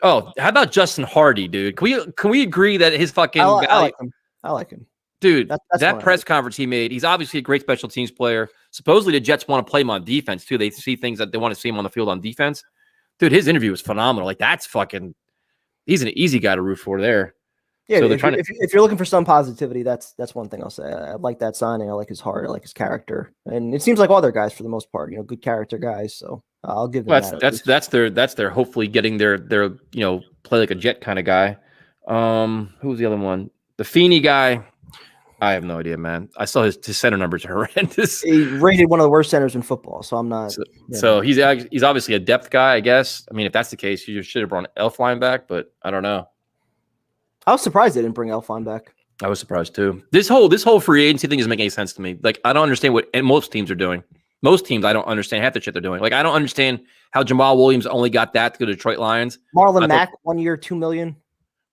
Oh, how about Justin Hardy, dude? Can we agree that his fucking I like him. Dude, that press conference he made, he's obviously a great special teams player. Supposedly the Jets want to play him on defense too. They see things that they want to see him on the field on defense. Dude, his interview was phenomenal. Like he's an easy guy to root for there. Yeah, so if you're looking for some positivity, that's one thing I'll say. I like that signing. I like his heart. I like his character, and it seems like all their guys for the most part, good character guys. So I'll give them that. That's their hopefully getting their play like a Jet kind of guy. Who was the other one? The Feeney guy. I have no idea, man. I saw his center numbers are horrendous. He rated one of the worst centers in football, so I'm not. So he's obviously a depth guy, I guess. I mean, if that's the case, you should have brought Elflein back, but I don't know. I was surprised they didn't bring Elflein back. I was surprised too. This whole free agency thing doesn't make any sense to me. Like, I don't understand what most teams are doing. Most teams, I don't understand half the shit they're doing. Like, I don't understand how Jamal Williams only got that to go to Detroit Lions. Marlon Mack, 1 year, $2 million.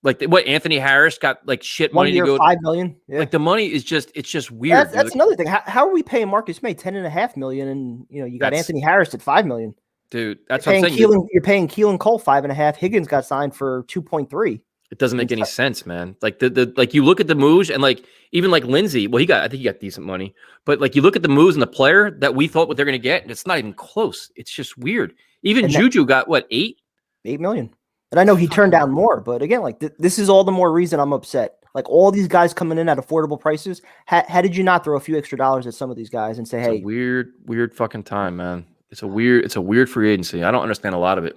Like what Anthony Harris got like shit money 1 year, to go $5 million. Yeah. Like the money is it's just weird. That's another thing. How are we paying Marcus May $10.5 million, and you got Anthony Harris at $5 million? Dude, that's what I'm saying. You're paying Keelan Cole $5.5. Higgins got signed for 2.3. It doesn't make any sense, man. Like like you look at the moves and like even like Lindsey. Well, I think he got decent money, but like you look at the moves and the player that we thought what they're going to get, and it's not even close. It's just weird. Even Juju got what $8 million. And I know he turned down more, but again, like this is all the more reason I'm upset. Like all these guys coming in at affordable prices. How did you not throw a few extra dollars at some of these guys and say, "Hey, weird fucking time, man." It's a weird free agency. I don't understand a lot of it.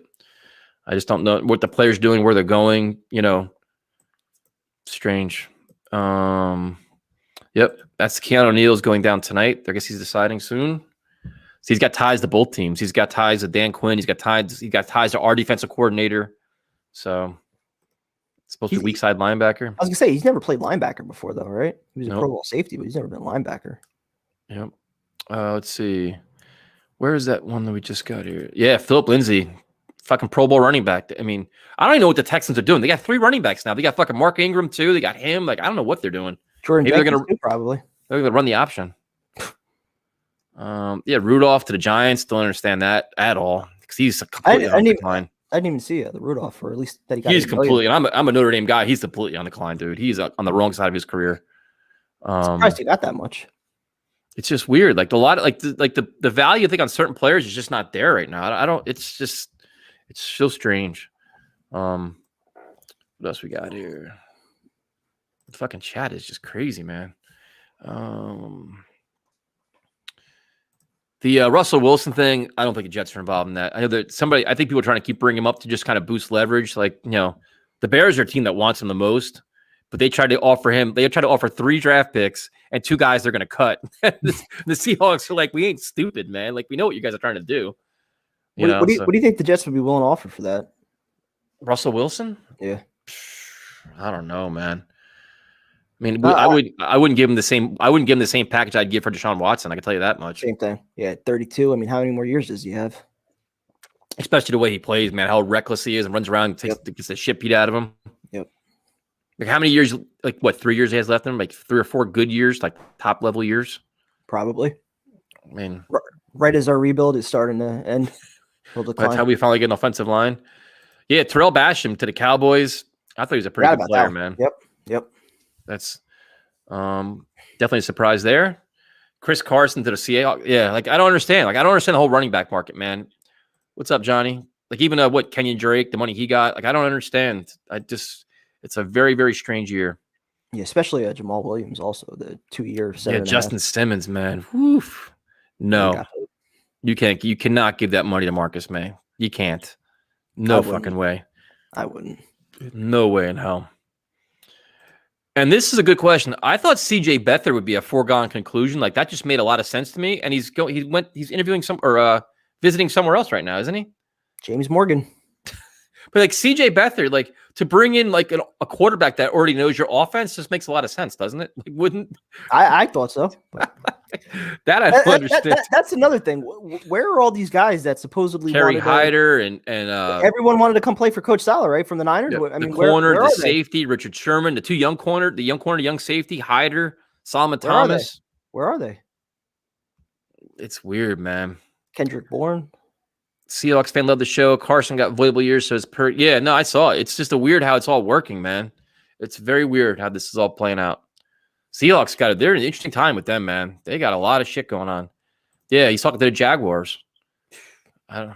I just don't know what the players doing, where they're going. Strange. Yep, that's Keanu Neal's going down tonight. I guess he's deciding soon. So he's got ties to both teams. He's got ties to Dan Quinn. He's got ties to our defensive coordinator. So it's supposed to be weak side linebacker. I was gonna say he's never played linebacker before, though, right? He was a Pro Bowl safety, but he's never been linebacker. Yep. Let's see. Where is that one that we just got here? Yeah, Philip Lindsay, fucking Pro Bowl running back. I mean, I don't even know what the Texans are doing. They got 3 running backs now. They got fucking Mark Ingram too. They got him. Like, I don't know what they're doing. Jordan Jenkins they're gonna run the option. Yeah, Rudolph to the Giants. Don't understand that at all because he's completely on the decline. I didn't even see the Rudolph, or at least that he got. He's completely. I'm a Notre Dame guy. He's completely on the decline, dude. He's on the wrong side of his career. Surprised he got that much. It's just weird. Like the value I think on certain players is just not there right now. I don't. It's so strange. What else we got here? The fucking chat is just crazy, man. The Russell Wilson thing, I don't think the Jets are involved in that. I know that I think people are trying to keep bringing him up to just kind of boost leverage. Like, the Bears are a team that wants him the most but they tried to offer 3 draft picks and 2 guys they're going to cut. The Seahawks are like, we ain't stupid, man. Like, we know what you guys are trying to do. What do you think the Jets would be willing to offer for that? Russell Wilson? Yeah. I don't know, man. I mean, I wouldn't give him the same. I wouldn't give him the same package I'd give for Deshaun Watson. I can tell you that much. Same thing. Yeah, 32. I mean, how many more years does he have? Especially the way he plays, man. How reckless he is and runs around and gets the shit beat out of him. Yep. Like how many years? Like what? 3 years he has left in him? Like 3 or 4 good years, like top level years. Probably. I mean, right as our rebuild is starting to end, that's how we finally get an offensive line. Yeah, Terrell Basham to the Cowboys. I thought he was a pretty good player, man. Yep. That's definitely a surprise there. Chris Carson to the Seahawks. Yeah, like I don't understand. Like I don't understand the whole running back market, man. What's up, Johnny? Like even what Kenyon Drake, the money he got. Like I don't understand. It's a very, very strange year. Yeah, especially Jamal Williams, also the 2 years. Yeah, Justin Simmons, man. Woof. No, you can't. You cannot give that money to Marcus May. You can't. No fucking way. I wouldn't. No way in hell. And this is a good question. I thought CJ Beathard would be a foregone conclusion. Like that just made a lot of sense to me. And he's interviewing visiting somewhere else right now, isn't he? James Morgan. But like CJ Beathard, like to bring in like a quarterback that already knows your offense just makes a lot of sense, doesn't it? Like, wouldn't I thought so. But that I don't understand. That's another thing. Where are all these guys that supposedly Kerry Hyder and everyone wanted to come play for Coach Sala, right? From the Niners. Yeah, I mean, the corner, where the safety, Richard Sherman, the young safety, Hyder, Solomon Thomas. Where are they? It's weird, man. Kendrick Bourne. Seahawks fan love the show. Carson got voidable years, so it's yeah. No, I saw it. It's just a weird how it's all working, man. It's very weird how this is all playing out. Seahawks they're in an interesting time with them, man. They got a lot of shit going on. Yeah, he's talking to the Jaguars. I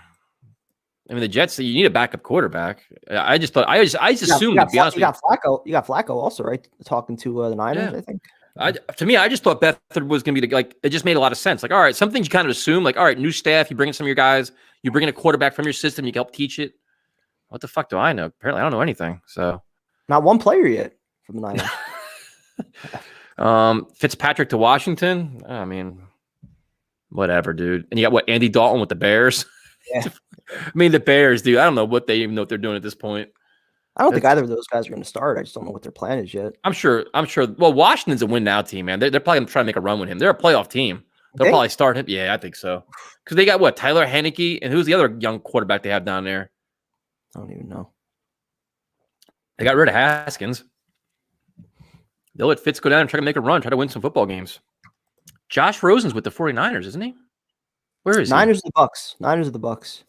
mean, the Jets. You need a backup quarterback. I just assumed. To be honest, you got Flacco. You got Flacco also, right? Talking to the Niners, yeah. I think. To me, I just thought Beathard was going to be like, it just made a lot of sense. Like, all right, some things you kind of assume, like, all right, new staff, you bring in some of your guys, you bring in a quarterback from your system, you can help teach it. What the fuck do I know? Apparently, I don't know anything. So, not one player yet from the Niners. Fitzpatrick to Washington. I mean, whatever, dude. And you got Andy Dalton with the Bears. Yeah. I mean, the Bears, dude. I don't know what they even know what they're doing at this point. I don't think either of those guys are going to start. I just don't know what their plan is yet. I'm sure. Well, Washington's a win now team, man. They're probably going to try to make a run with him. They're a playoff team. They'll probably start him. Yeah, I think so. Because they got Tyler Heineke, and who's the other young quarterback they have down there? I don't even know. They got rid of Haskins. They'll let Fitz go down and try to make a run, try to win some football games. Josh Rosen's with the 49ers, isn't he? Where is he? Niners are the Bucks.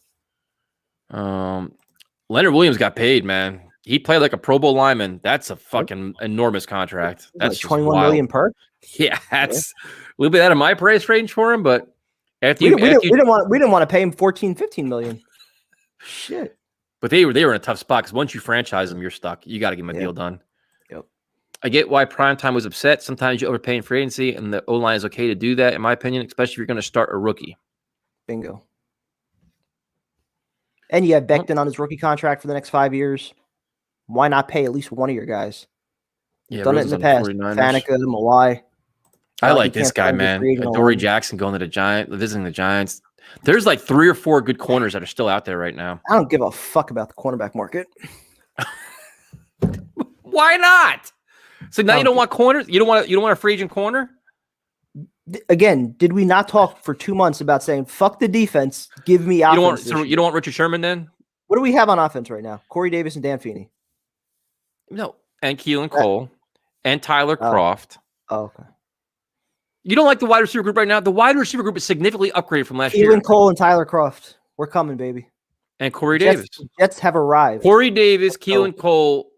Leonard Williams got paid, man. He played like a Pro Bowl lineman. That's a fucking enormous contract. That's like $21 million per. Yeah, that's a little bit out of my price range for him, but we didn't want to pay him $14-15 million. Shit. But they were in a tough spot because once you franchise them, you're stuck. You got to get them a deal done. Yep. I get why Primetime was upset. Sometimes you overpay in free agency, and the O-line is okay to do that, in my opinion, especially if you're going to start a rookie. Bingo. And you have Becton on his rookie contract for the next 5 years. Why not pay at least one of your guys? Yeah, done it in the past. Faneca, Mawai. I like this guy, man. Dory Jackson going to the Giants, visiting the Giants. There's like 3 or 4 good corners that are still out there right now. I don't give a fuck about the cornerback market. Why not? So now you don't want corners? You don't want a free agent corner? Again, did we not talk for 2 months about saying fuck the defense, give me offense? You don't want Richard Sherman then? What do we have on offense right now? Corey Davis and Dan Feeney. No, and Keelan Cole and Tyler Kroft. Oh, okay. You don't like the wide receiver group right now? The wide receiver group is significantly upgraded from last year. Keelan Cole and Tyler Kroft. We're coming, baby. And Corey Davis. Jets have arrived. Corey Davis, Keelan Cole,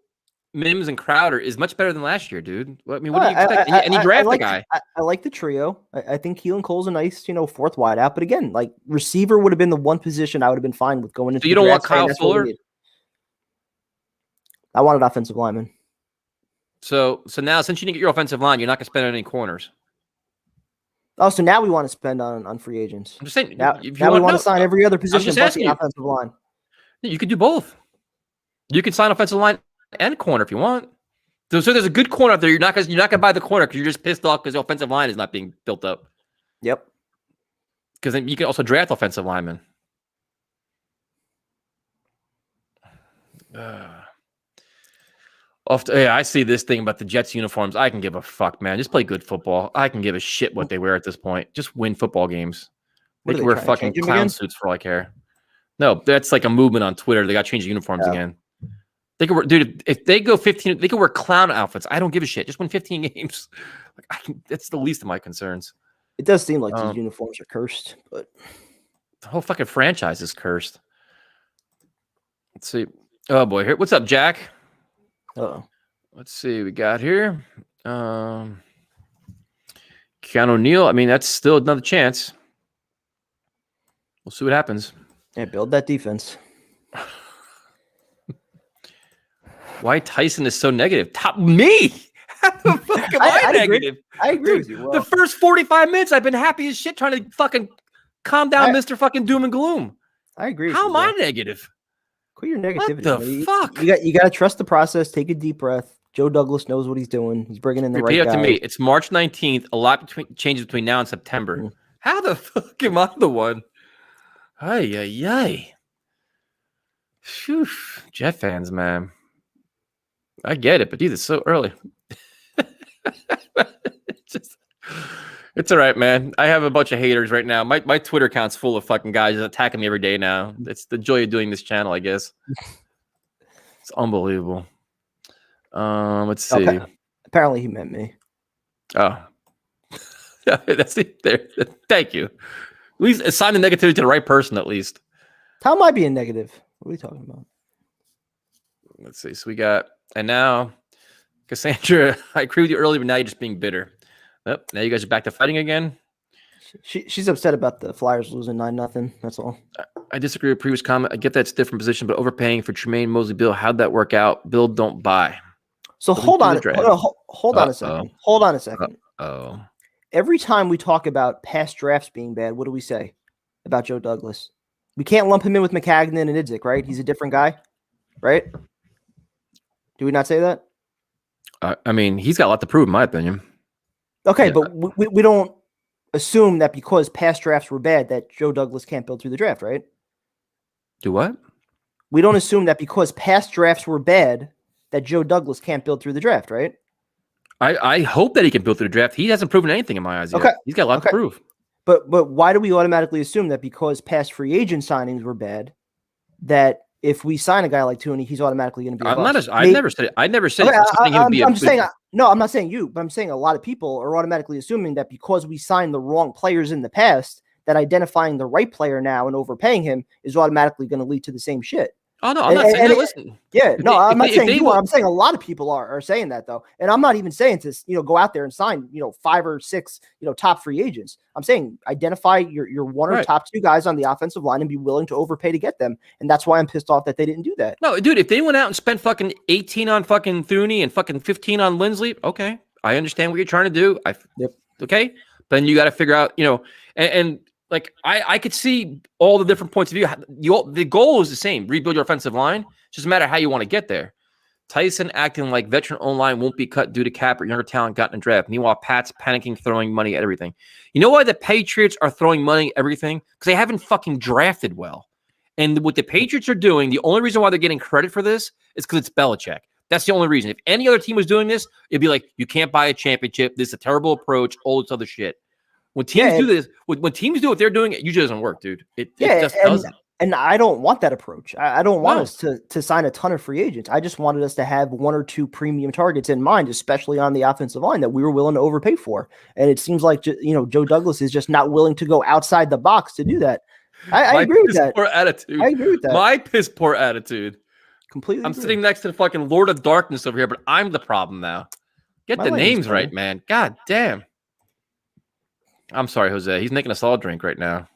Mims, and Crowder is much better than last year, dude. I mean, what do you expect? And he drafted the guy. I like the trio. I think Keelan Cole's a nice, fourth wide out. But again, like receiver would have been the one position I would have been fine with going into. So you don't want Kyle Fuller? I wanted offensive lineman. So now, since you didn't get your offensive line, you're not going to spend on any corners. Oh, so now we want to spend on free agents. I'm just saying. Now we want to sign every other position but the offensive line. You could do both. You could sign offensive line and corner if you want. So there's a good corner out there. You're not gonna buy the corner because you're just pissed off because the offensive line is not being built up. Yep. Because then you can also draft offensive linemen. I see this thing about the Jets uniforms. I can give a fuck, man. Just play good football. I can give a shit what they wear at this point. Just win football games. They can wear fucking clown suits for all I care. No, that's like a movement on Twitter. They got to change the uniforms again. They could, dude. If they go 15, they could wear clown outfits. I don't give a shit. Just win 15 games. That's the least of my concerns. It does seem like these uniforms are cursed, but the whole fucking franchise is cursed. Let's see. Oh boy, here. What's up, Jack? Oh, let's see. We got here. Keanu Neal. I mean, that's still another chance. We'll see what happens. Yeah, build that defense. Why Tyson is so negative? Me? How the fuck am I negative? I agree with you. Well, the first 45 minutes, I've been happy as shit trying to fucking calm down Mr. fucking Doom and Gloom. I agree. How am I negative? Quit your negativity. What the fuck? You got to trust the process. Take a deep breath. Joe Douglas knows what he's doing. He's bringing in the right guy. Up to me. It's March 19th. A lot changes between now and September. Mm-hmm. How the fuck am I the one? Ay. Phew. Jet fans, man. I get it, but dude, it's so early. It's all right, man. I have a bunch of haters right now. My Twitter account's full of fucking guys attacking me every day now. It's the joy of doing this channel, I guess. It's unbelievable. Let's see. Okay. Apparently he meant me. Oh. That's it there. Thank you. At least assign the negativity to the right person, at least. How am I being negative? What are you talking about? Let's see. So we got, and now, Cassandra, I agree with you earlier, but now you're just being bitter. Yep. Now you guys are back to fighting again. She's upset about the Flyers losing 9-0. That's all. I disagree with previous comment. I get that's a different position, but overpaying for Tremaine, Mosley, Bill, how'd that work out? Bill, don't buy. So hold on a second. Hold on a second. Oh. Every time we talk about past drafts being bad, what do we say about Joe Douglas? We can't lump him in with McCagnon and Idzik, right? He's a different guy, right? Do we not say that? I mean, he's got a lot to prove, in my opinion. Okay, but we don't assume that because past drafts were bad that Joe Douglas can't build through the draft, right? Do what? We don't assume that because past drafts were bad that Joe Douglas can't build through the draft, right? I hope that he can build through the draft. He hasn't proven anything in my eyes yet. Okay. He's got a lot to prove. But why do we automatically assume that because past free agent signings were bad, that if we sign a guy like Tooney, he's automatically going to be a bust? I never said it. I never said no, I'm not saying you, but I'm saying a lot of people are automatically assuming that because we signed the wrong players in the past, that identifying the right player now and overpaying him is automatically going to lead to the same shit. Oh, no, I'm not saying that. Listen. Yeah, no, I'm not saying you are. I'm saying a lot of people are saying that, though. And I'm not even saying to, go out there and sign, 5 or 6, top free agents. I'm saying identify your one or top 2 guys on the offensive line and be willing to overpay to get them. And that's why I'm pissed off that they didn't do that. No, dude, if they went out and spent fucking 18 on fucking Thuney and fucking 15 on Lindsley, okay. I understand what you're trying to do. Okay. But then you got to figure out, and like I could see all the different points of view. The goal is the same: rebuild your offensive line. It's just a matter of how you want to get there. Tyson acting like veteran O-line won't be cut due to cap or younger talent gotten in draft. Meanwhile, Pat's panicking, throwing money at everything. You know why the Patriots are throwing money at everything? Because they haven't fucking drafted well. And what the Patriots are doing, the only reason why they're getting credit for this is because it's Belichick. That's the only reason. If any other team was doing this, it'd be like, you can't buy a championship. This is a terrible approach. All this other shit. When teams do this, when teams do what they're doing, it usually doesn't work, dude. It just doesn't. And I don't want that approach. I don't want us to sign a ton of free agents. I just wanted us to have 1 or 2 premium targets in mind, especially on the offensive line that we were willing to overpay for. And it seems like, Joe Douglas is just not willing to go outside the box to do that. I agree with that. Poor attitude. I agree with that. My piss poor attitude. Completely. I'm sitting next to the fucking Lord of Darkness over here, but I'm the problem now. Get the names right, man. God damn. I'm sorry, Jose. He's making us all drink right now.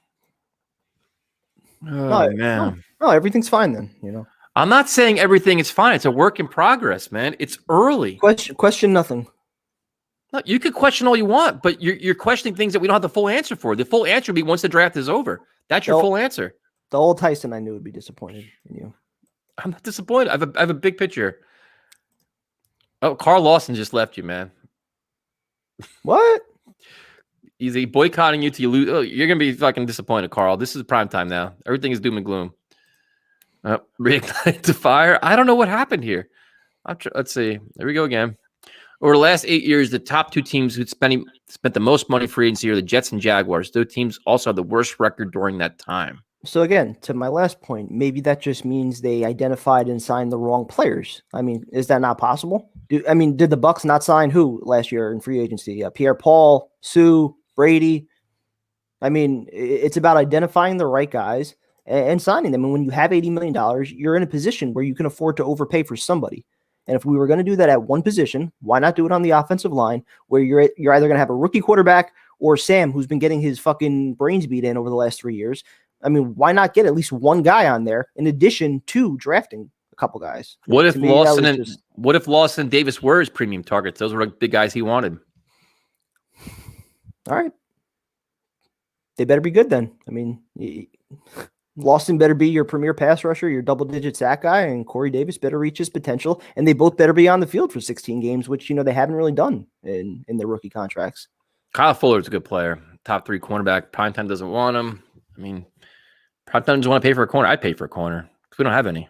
Oh, man. No, everything's fine then, I'm not saying everything is fine. It's a work in progress, man. It's early. Question nothing. No, you could question all you want, but you're questioning things that we don't have the full answer for. The full answer would be once the draft is over. That's your full answer. The old Tyson I knew would be disappointed in you. I'm not disappointed. I have a big picture. Oh, Carl Lawson just left you, man. What? He's boycotting you till you lose. Oh, you're gonna be fucking disappointed, Carl. This is prime time now. Everything is doom and gloom. Reignite the fire. I don't know what happened here. Let's see. There we go again. Over the last 8 years, the top two teams who spent the most money for agency are the Jets and Jaguars. Those teams also have the worst record during that time. So again, to my last point, maybe that just means they identified and signed the wrong players. I mean, is that not possible? Did the Bucs not sign who last year in free agency? Pierre-Paul, Sue, Brady. I mean, it's about identifying the right guys and signing them. And when you have $80 million, you're in a position where you can afford to overpay for somebody. And if we were going to do that at one position, why not do it on the offensive line where you're either going to have a rookie quarterback or Sam, who's been getting his fucking brains beat in over the last 3 years. I mean, why not get at least one guy on there in addition to drafting a couple guys? What if Lawson and Davis were his premium targets? Those were the big guys he wanted. All right. They better be good then. I mean, Lawson better be your premier pass rusher, your double-digit sack guy, and Corey Davis better reach his potential, and they both better be on the field for 16 games, which, they haven't really done in their rookie contracts. Kyle Fuller's a good player. Top 3 cornerback. Primetime doesn't want him. I mean, Primetime doesn't want to pay for a corner. I'd pay for a corner because we don't have any.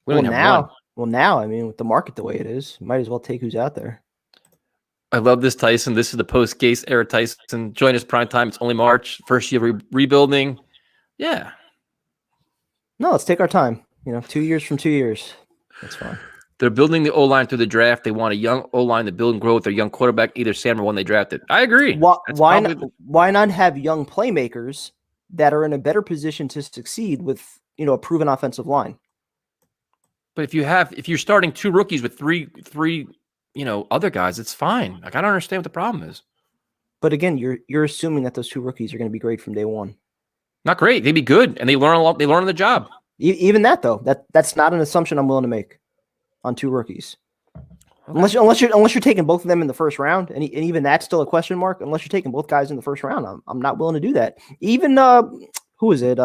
Now, I mean, with the market the way it is, you might as well take who's out there. I love this, Tyson. This is the post-Gase era Tyson. Join us Primetime. It's only March. First year rebuilding. Yeah. No, let's take our time. 2 years from 2 years. That's fine. They're building the O-line through the draft. They want a young O-line to build and grow with their young quarterback, either Sam or one they drafted. I agree. Why not have young playmakers that are in a better position to succeed with, a proven offensive line? But if you're starting 2 rookies with three, other guys, it's fine. Like, I don't understand what the problem is. But again, you're assuming that those 2 rookies are going to be great from day one. Not great. They'd be good, and they learn a lot. They learn on the job. Even that though, that's not an assumption I'm willing to make on 2 rookies. Okay. Unless you're taking both of them in the first round, and even that's still a question mark. Unless you're taking both guys in the first round, I'm not willing to do that. Even who is it?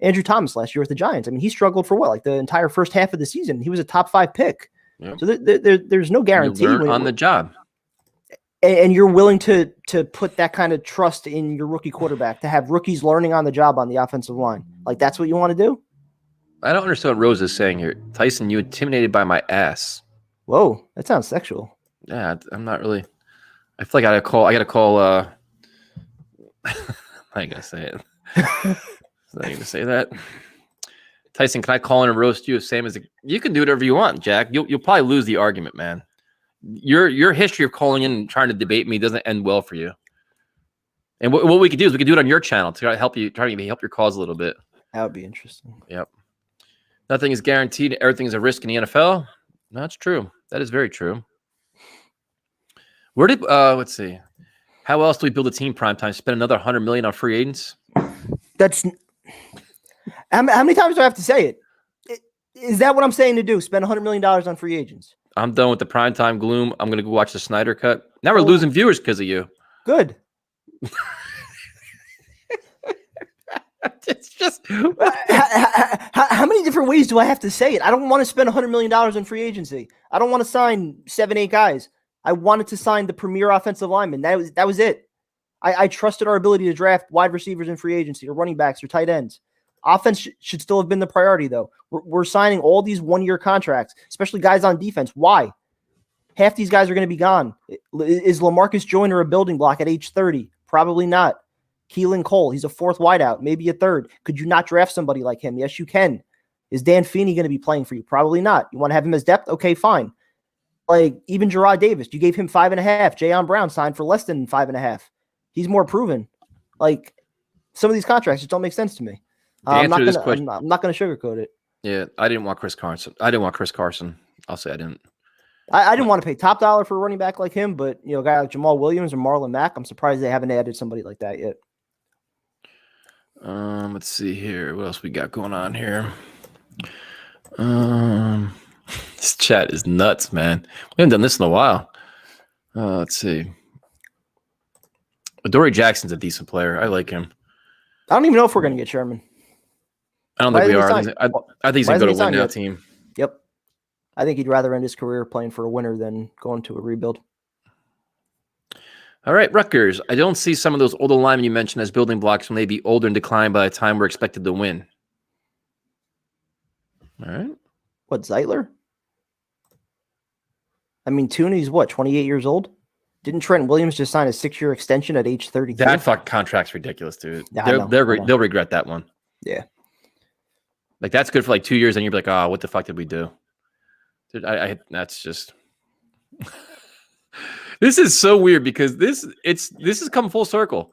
Andrew Thomas last year with the Giants. I mean, he struggled for like the entire first half of the season. He was a top 5 pick. Yep. So there's no guarantee. You learn on the job. And you're willing to put that kind of trust in your rookie quarterback to have rookies learning on the job on the offensive line. Like, that's what you want to do? I don't understand what Rose is saying here. Tyson, you intimidated by my ass. Whoa, that sounds sexual. Yeah, I'm not really. I feel like I got to call. I ain't gonna say it. I'm not gonna say that. Tyson, can I call in and roast you if Sam is? You can do whatever you want, Jack. You'll probably lose the argument, man. Your history of calling in and trying to debate me doesn't end well for you. And what we could do is we could do it on your channel to try to help your cause a little bit. That would be interesting. Yep. Nothing is guaranteed. Everything is a risk in the NFL. No, that's true. That is very true. Where did let's see. How else do we build a team primetime? Spend another $100 million on free agents? That's how many times do I have to say it? Is that what I'm saying to do? Spend $100 million on free agents? I'm done with the primetime gloom. I'm going to go watch the Snyder Cut. Now we're losing viewers because of you. Good. It's just how many different ways do I have to say it? I don't want to spend $100 million in free agency. I don't want to sign 7-8 guys. I wanted to sign the premier offensive lineman. That was it. I trusted our ability to draft wide receivers in free agency or running backs or tight ends. Offense should still have been the priority, though. We're signing all these one-year contracts, especially guys on defense. Why? Half these guys are going to be gone. Is LaMarcus Joyner a building block at age 30? Probably not. Keelan Cole, he's a 4th wideout, maybe a 3rd. Could you not draft somebody like him? Yes, you can. Is Dan Feeney going to be playing for you? Probably not. You want to have him as depth? Okay, fine. Like, even Gerard Davis, you gave him 5.5. Jayon Brown signed for less than 5.5. He's more proven. Like, some of these contracts just don't make sense to me. I'm not going to sugarcoat it. Yeah, I didn't want Chris Carson. I'll say I didn't. I didn't want to pay top dollar for a running back like him, but a guy like Jamal Williams or Marlon Mack, I'm surprised they haven't added somebody like that yet. Let's see here. What else we got going on here? This chat is nuts, man. We haven't done this in a while. Let's see. Adoree Jackson's a decent player. I like him. I don't even know if we're going to get Sherman. I don't think we are. I think he's going to go to a win now team. Yep. I think he'd rather end his career playing for a winner than going to a rebuild. All right, Rutgers. I don't see some of those older linemen you mentioned as building blocks when they be older and decline by the time we're expected to win. All right. What, Zeitler? I mean, Tooney's what, 28 years old? Didn't Trent Williams just sign a 6-year extension at age 32? That fuck contract's ridiculous, dude. Yeah, They'll regret that one. Yeah. Like, that's good for like 2 years, and you'll be like, oh, what the fuck did we do? Dude, that's just... This is so weird because this has come full circle.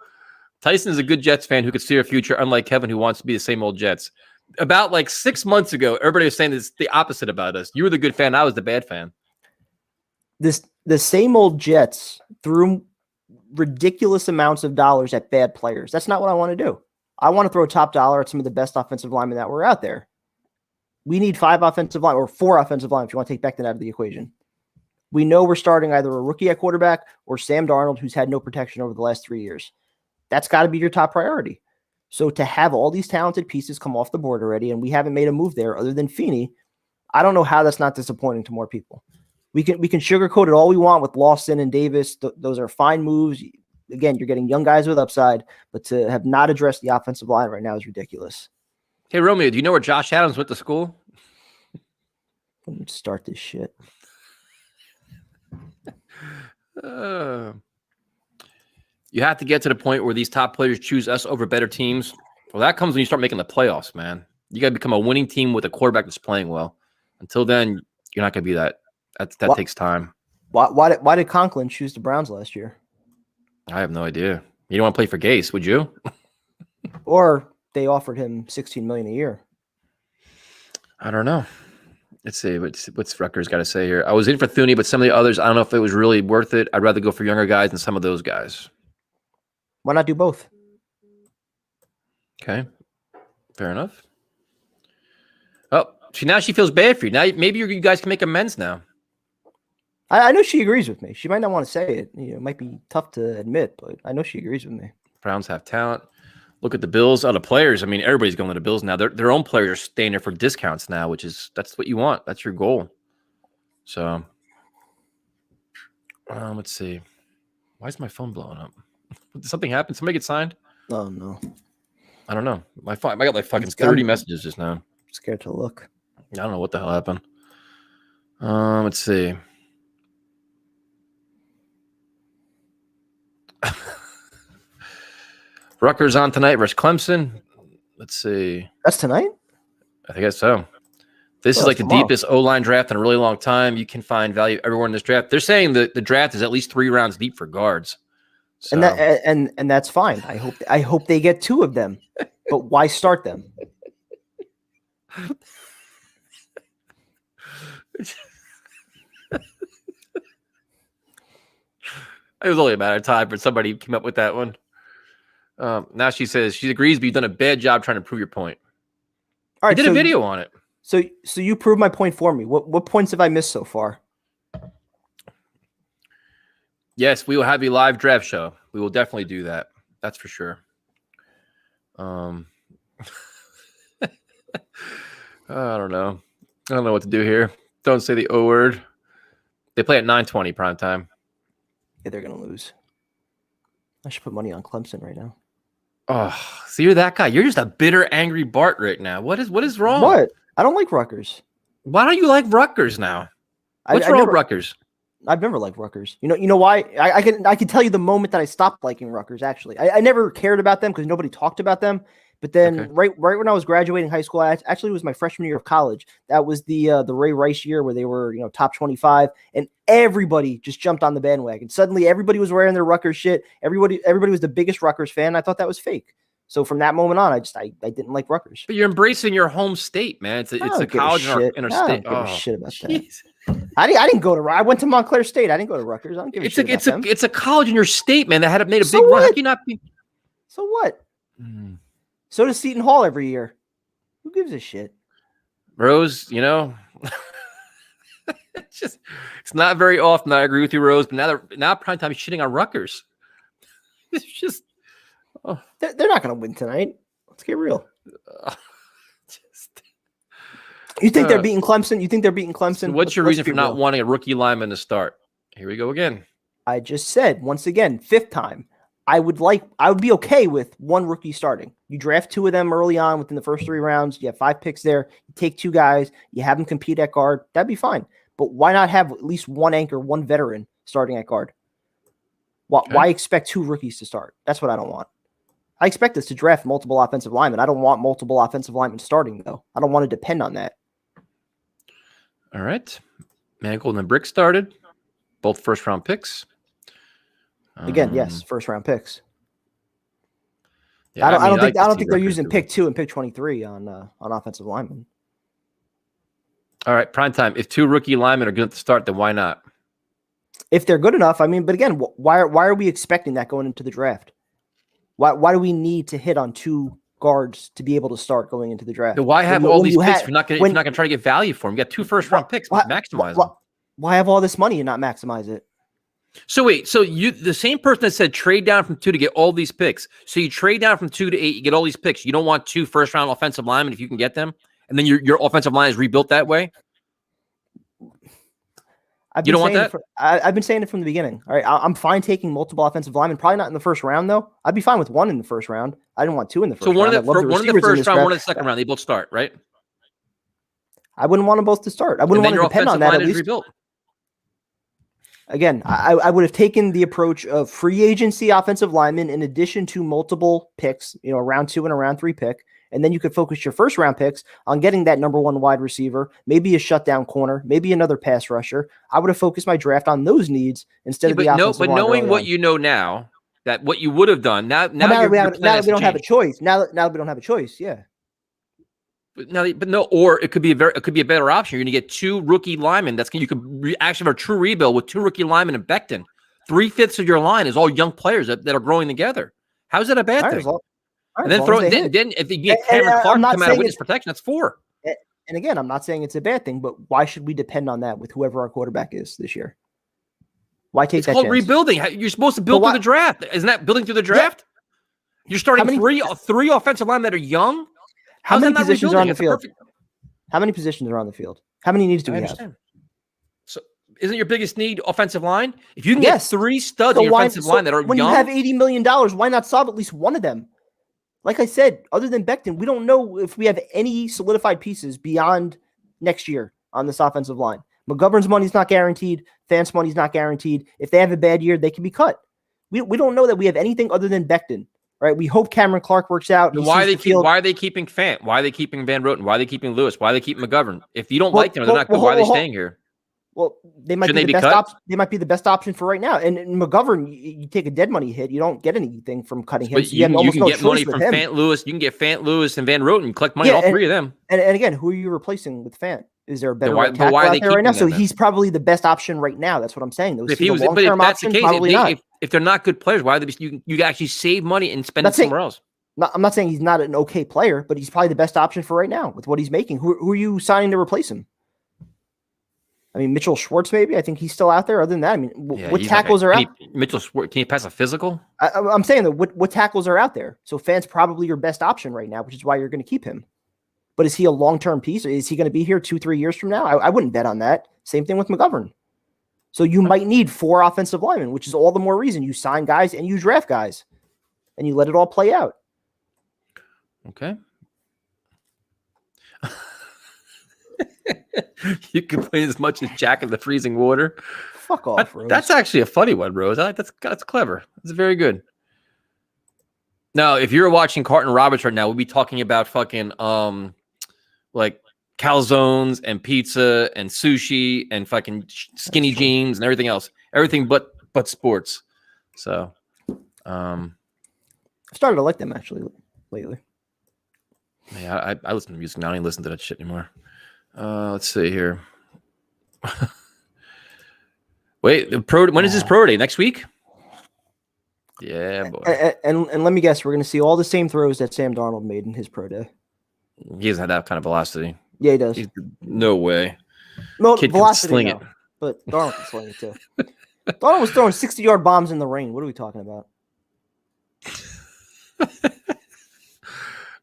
Tyson is a good Jets fan who could see a future, unlike Kevin, who wants to be the same old Jets. About like 6 months ago, everybody was saying this the opposite about us. You were the good fan, I was the bad fan. The same old Jets threw ridiculous amounts of dollars at bad players. That's not what I want to do. I want to throw top dollar at some of the best offensive linemen that were out there. We need 5 offensive line or 4 offensive line if you want to take Becton out of the equation. We know we're starting either a rookie at quarterback or Sam Darnold, who's had no protection over the last 3 years. That's got to be your top priority. So to have all these talented pieces come off the board already, and we haven't made a move there other than Feeney, I don't know how that's not disappointing to more people. We can sugarcoat it all we want with Lawson and Davis. Those are fine moves. Again, you're getting young guys with upside, but to have not addressed the offensive line right now is ridiculous. Hey, Romeo, do you know where Josh Adams went to school? Let me start this shit. You have to get to the point where these top players choose us over better teams. Well, that comes when you start making the playoffs, man. You got to become a winning team with a quarterback that's playing well. Until then, you're not going to be that. That takes time. Why did Conklin choose the Browns last year? I have no idea. You don't want to play for Gase, would you? Or they offered him $16 million a year. I don't know. Let's see what's Rutgers got to say here. I was in for Thuney, but some of the others, I don't know if it was really worth it. I'd rather go for younger guys than some of those guys. Why not do both? Okay, fair enough. Oh, now she feels bad for you. Now maybe you guys can make amends now. I know she agrees with me. She might not want to say it. It might be tough to admit, but I know she agrees with me. Browns have talent. Look at the Bills. The players. I mean, everybody's going to the Bills now. Their own players are staying there for discounts now, that's what you want. That's your goal. So, let's see. Why is my phone blowing up? Did something happen? Somebody get signed? Oh no, I don't know. I got like fucking 30 messages just now. I'm scared to look. I don't know what the hell happened. Let's see. Rutgers on tonight versus Clemson. Let's see. That's tonight? I guess so. This is like the deepest O-line draft in a really long time. You can find value everywhere in this draft. They're saying that the draft is at least 3 rounds deep for guards. So. And that's fine. I hope they get 2 of them. But why start them? It was only a matter of time for somebody came up with that one. Now she says she agrees, but you've done a bad job trying to prove your point. All right, I did a video on it. So you proved my point for me. What points have I missed so far? Yes, we will have a live draft show. We will definitely do that. That's for sure. I don't know. I don't know what to do here. Don't say the O word. They play at 9:20 prime time. Yeah, they're gonna lose. I should put money on Clemson right now. Oh, so you're that guy. You're just a bitter, angry Bart right now. What is wrong? What? I don't like Rutgers. Why don't you like Rutgers now? What's wrong with Rutgers? I've never liked Rutgers. You know why? I can tell you the moment that I stopped liking Rutgers. Actually, I never cared about them because nobody talked about them. But then right when I was graduating high school, it was my freshman year of college. That was the Ray Rice year where they were top 25, and everybody just jumped on the bandwagon. Suddenly, everybody was wearing their Rutgers shit. Everybody was the biggest Rutgers fan. I thought that was fake. So from that moment on, I didn't like Rutgers. But you're embracing your home state, man. It's a college in our state. I don't give a shit about that. I didn't go to. I went to Montclair State. I didn't go to Rutgers. I don't give a shit about them. It's a college in your state, man. That had made a big run. How can you not be? So what? So does Seton Hall every year. Who gives a shit? Rose, it's not very often I agree with you, Rose. But now prime time is shitting on Rutgers. It's just they're not going to win tonight. Let's get real. You think they're beating Clemson? You think they're beating Clemson? So what's your reason for not wanting a rookie lineman to start? Here we go again. I just said, once again, 5th time. I would be okay with one rookie starting. You draft 2 of them early on within the first 3 rounds. You have 5 picks there. You take 2 guys. You have them compete at guard. That'd be fine. But why not have at least one anchor, one veteran starting at guard? Why expect 2 rookies to start? That's what I don't want. I expect us to draft multiple offensive linemen. I don't want multiple offensive linemen starting, though. I don't want to depend on that. All right. Mangold and Brick started. Both first-round picks. Again, yes, first-round picks. Yeah, I don't think they're using pick 2 and pick 23 on offensive linemen. All right, prime time. If 2 rookie linemen are going to start, then why not? If they're good enough, I mean, but again, why are we expecting that going into the draft? Why do we need to hit on 2 guards to be able to start going into the draft? So why have all these picks if you're not going to try to get value for them? You got 2 first-round picks. Maximize them. Why have all this money and not maximize it? So wait, the same person that said trade down from 2 to get all these picks. So you trade down from 2 to 8, you get all these picks. You don't want 2 first-round offensive linemen if you can get them, and then your offensive line is rebuilt that way. You don't want that? I've been saying it from the beginning. All right, I'm fine taking multiple offensive linemen. Probably not in the first round though. I'd be fine with 1 in the first round. I didn't want 2 in the first round. So one in the first round, 1 in the second round. They both start, right? I wouldn't want them both to start. I wouldn't want to depend on that. At least. Rebuilt. Again, I would have taken the approach of free agency offensive linemen in addition to multiple picks, a round 2 and a round 3 pick. And then you could focus your first round picks on getting that number 1 wide receiver, maybe a shutdown corner, maybe another pass rusher. I would have focused my draft on those needs instead of the offensive line. But knowing what you know now, that what you would have done, now we don't have a choice. Now that we don't have a choice, yeah. Or it could be a better option. You're going to get 2 rookie linemen. You could actually have a true rebuild with 2 rookie linemen and Becton. 3/5 of your line is all young players that are growing together. How's that a bad thing? And then if you get Cameron Clark come out of witness protection, that's 4. And again, I'm not saying it's a bad thing, but why should we depend on that with whoever our quarterback is this year? Why take that chance? It's called rebuilding. You're supposed to build through the draft. Isn't that building through the draft? Yeah. You're starting three offensive linemen that are young. How many positions are on the field? How many positions are on the field? How many needs do we have? So isn't your biggest need offensive line? If you can get 3 studs on your offensive line that are when young. You have $80 million, why not solve at least one of them? Like I said, other than Becton, we don't know if we have any solidified pieces beyond next year on this offensive line. McGovern's money's not guaranteed. Fant's money's not guaranteed. If they have a bad year, they can be cut. We don't know that we have anything other than Becton. Right, we hope Cameron Clark works out. Why are they keeping Fant? Why are they keeping Van Roten? Why are they keeping Lewis? Why are they keeping McGovern? If you don't like them, they're not good. Why are they staying here? Well, they might be the best option. They might be the best option for right now. And McGovern, you take a dead money hit. You don't get anything from cutting him. But you can get money from Fant Lewis. You can get Fant Lewis and Van Roten. Collect money, all 3 of them. And again, who are you replacing with Fant? Is there a better tackle out there right now? So he's probably the best option right now. That's what I'm saying. If that's the case, if they're not good players, why are they? You actually save money and spend it somewhere else. I'm not saying he's not an okay player, but he's probably the best option for right now with what he's making. Who are you signing to replace him? I mean, Mitchell Schwartz, maybe. I think he's still out there. Other than that, I mean, what tackles are out? Mitchell Schwartz, can he pass a physical? I'm saying that what tackles are out there. So Fant's probably your best option right now, which is why you're going to keep him. But is he a long-term piece? Is he going to be here 2-3 years from now? I wouldn't bet on that. Same thing with McGovern. So you might need 4 offensive linemen, which is all the more reason you sign guys and you draft guys, and you let it all play out. Okay. You complain as much as Jack in the freezing water. Fuck off, Rose. That's actually a funny one, Rose. That's clever. That's very good. Now, if you're watching Carton Roberts right now, we'll be talking about fucking like calzones and pizza and sushi and fucking skinny jeans and everything else. Everything but sports. So I started to like them actually lately. Yeah, I listen to music now. I don't even listen to that shit anymore. Let's see here. Wait, when is this pro day? Next week? Yeah, boy. And let me guess, we're going to see all the same throws that Sam Darnold made in his pro day. He doesn't have that kind of velocity. Yeah, he does. No way. No, Kid velocity, can sling it. But Darnold can sling it too. Darnold was throwing 60-yard bombs in the rain. What are we talking about?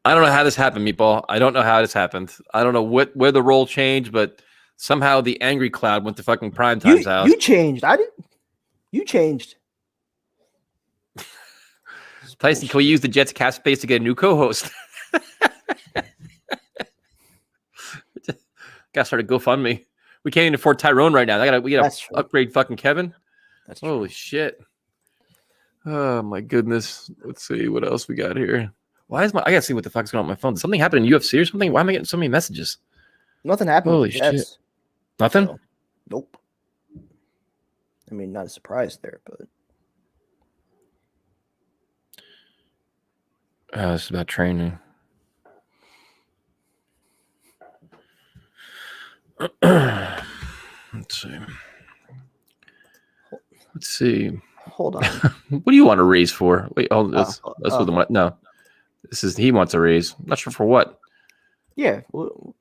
I don't know how this happened, Meatball. I don't know how this happened. I don't know where the role changed, but somehow the angry cloud went to fucking Primetime's house. You changed. I didn't. You changed. Tyson, can we use the Jets cap space to get a new co-host? Gotta start a GoFundMe. We can't even afford Tyrone right now. We gotta upgrade fucking Kevin. That's true. Holy shit. Oh my goodness. Let's see what else we got here. I gotta see what the fuck's going on my phone. Did something happen in UFC or something? Why am I getting so many messages? Nothing happened. Holy shit. Nothing? So, nope. I mean, not a surprise there, but this is about training. Let's see. Hold on. What do you want to raise for? Wait, that's what the no. This is he wants a raise. I'm not sure for what. Yeah, well,